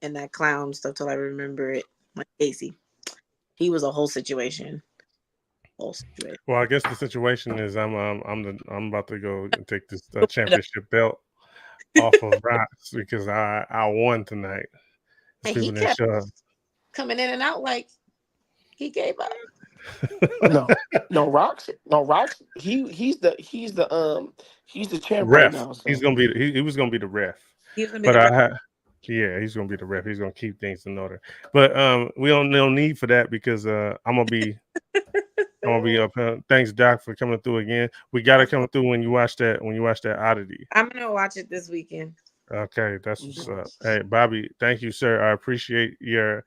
and that clown stuff till I remember it. Like Gacy, he was a whole situation. Whole situation. Well, I guess the situation is I'm about to go and take this championship belt off of Ross because I won tonight. And he People didn't kept show up. coming in and out like he gave up. No. No, Rocks. No, Rocks. He's the champ right Ref. now. He's So gonna be he was gonna be the ref. He was gonna be But the ref. yeah, he's gonna be the ref. He's gonna keep things in order. But we don't no need for that because I'm gonna be up. Thanks, Doc, for coming through again. We gotta come through when you watch that Oddity. I'm gonna watch it this weekend. Okay, that's what's up. Hey, Bobby, thank you, sir. I appreciate your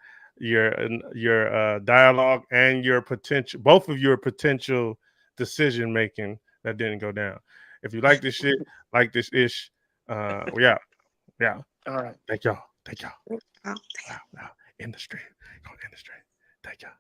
dialogue and your potential, both of your potential decision making that didn't go down. If you like this shit, like this ish, yeah, yeah. all right. Thank y'all. Thank y'all. Oh, Wow, wow. In the stream. Go in the stream. Thank y'all.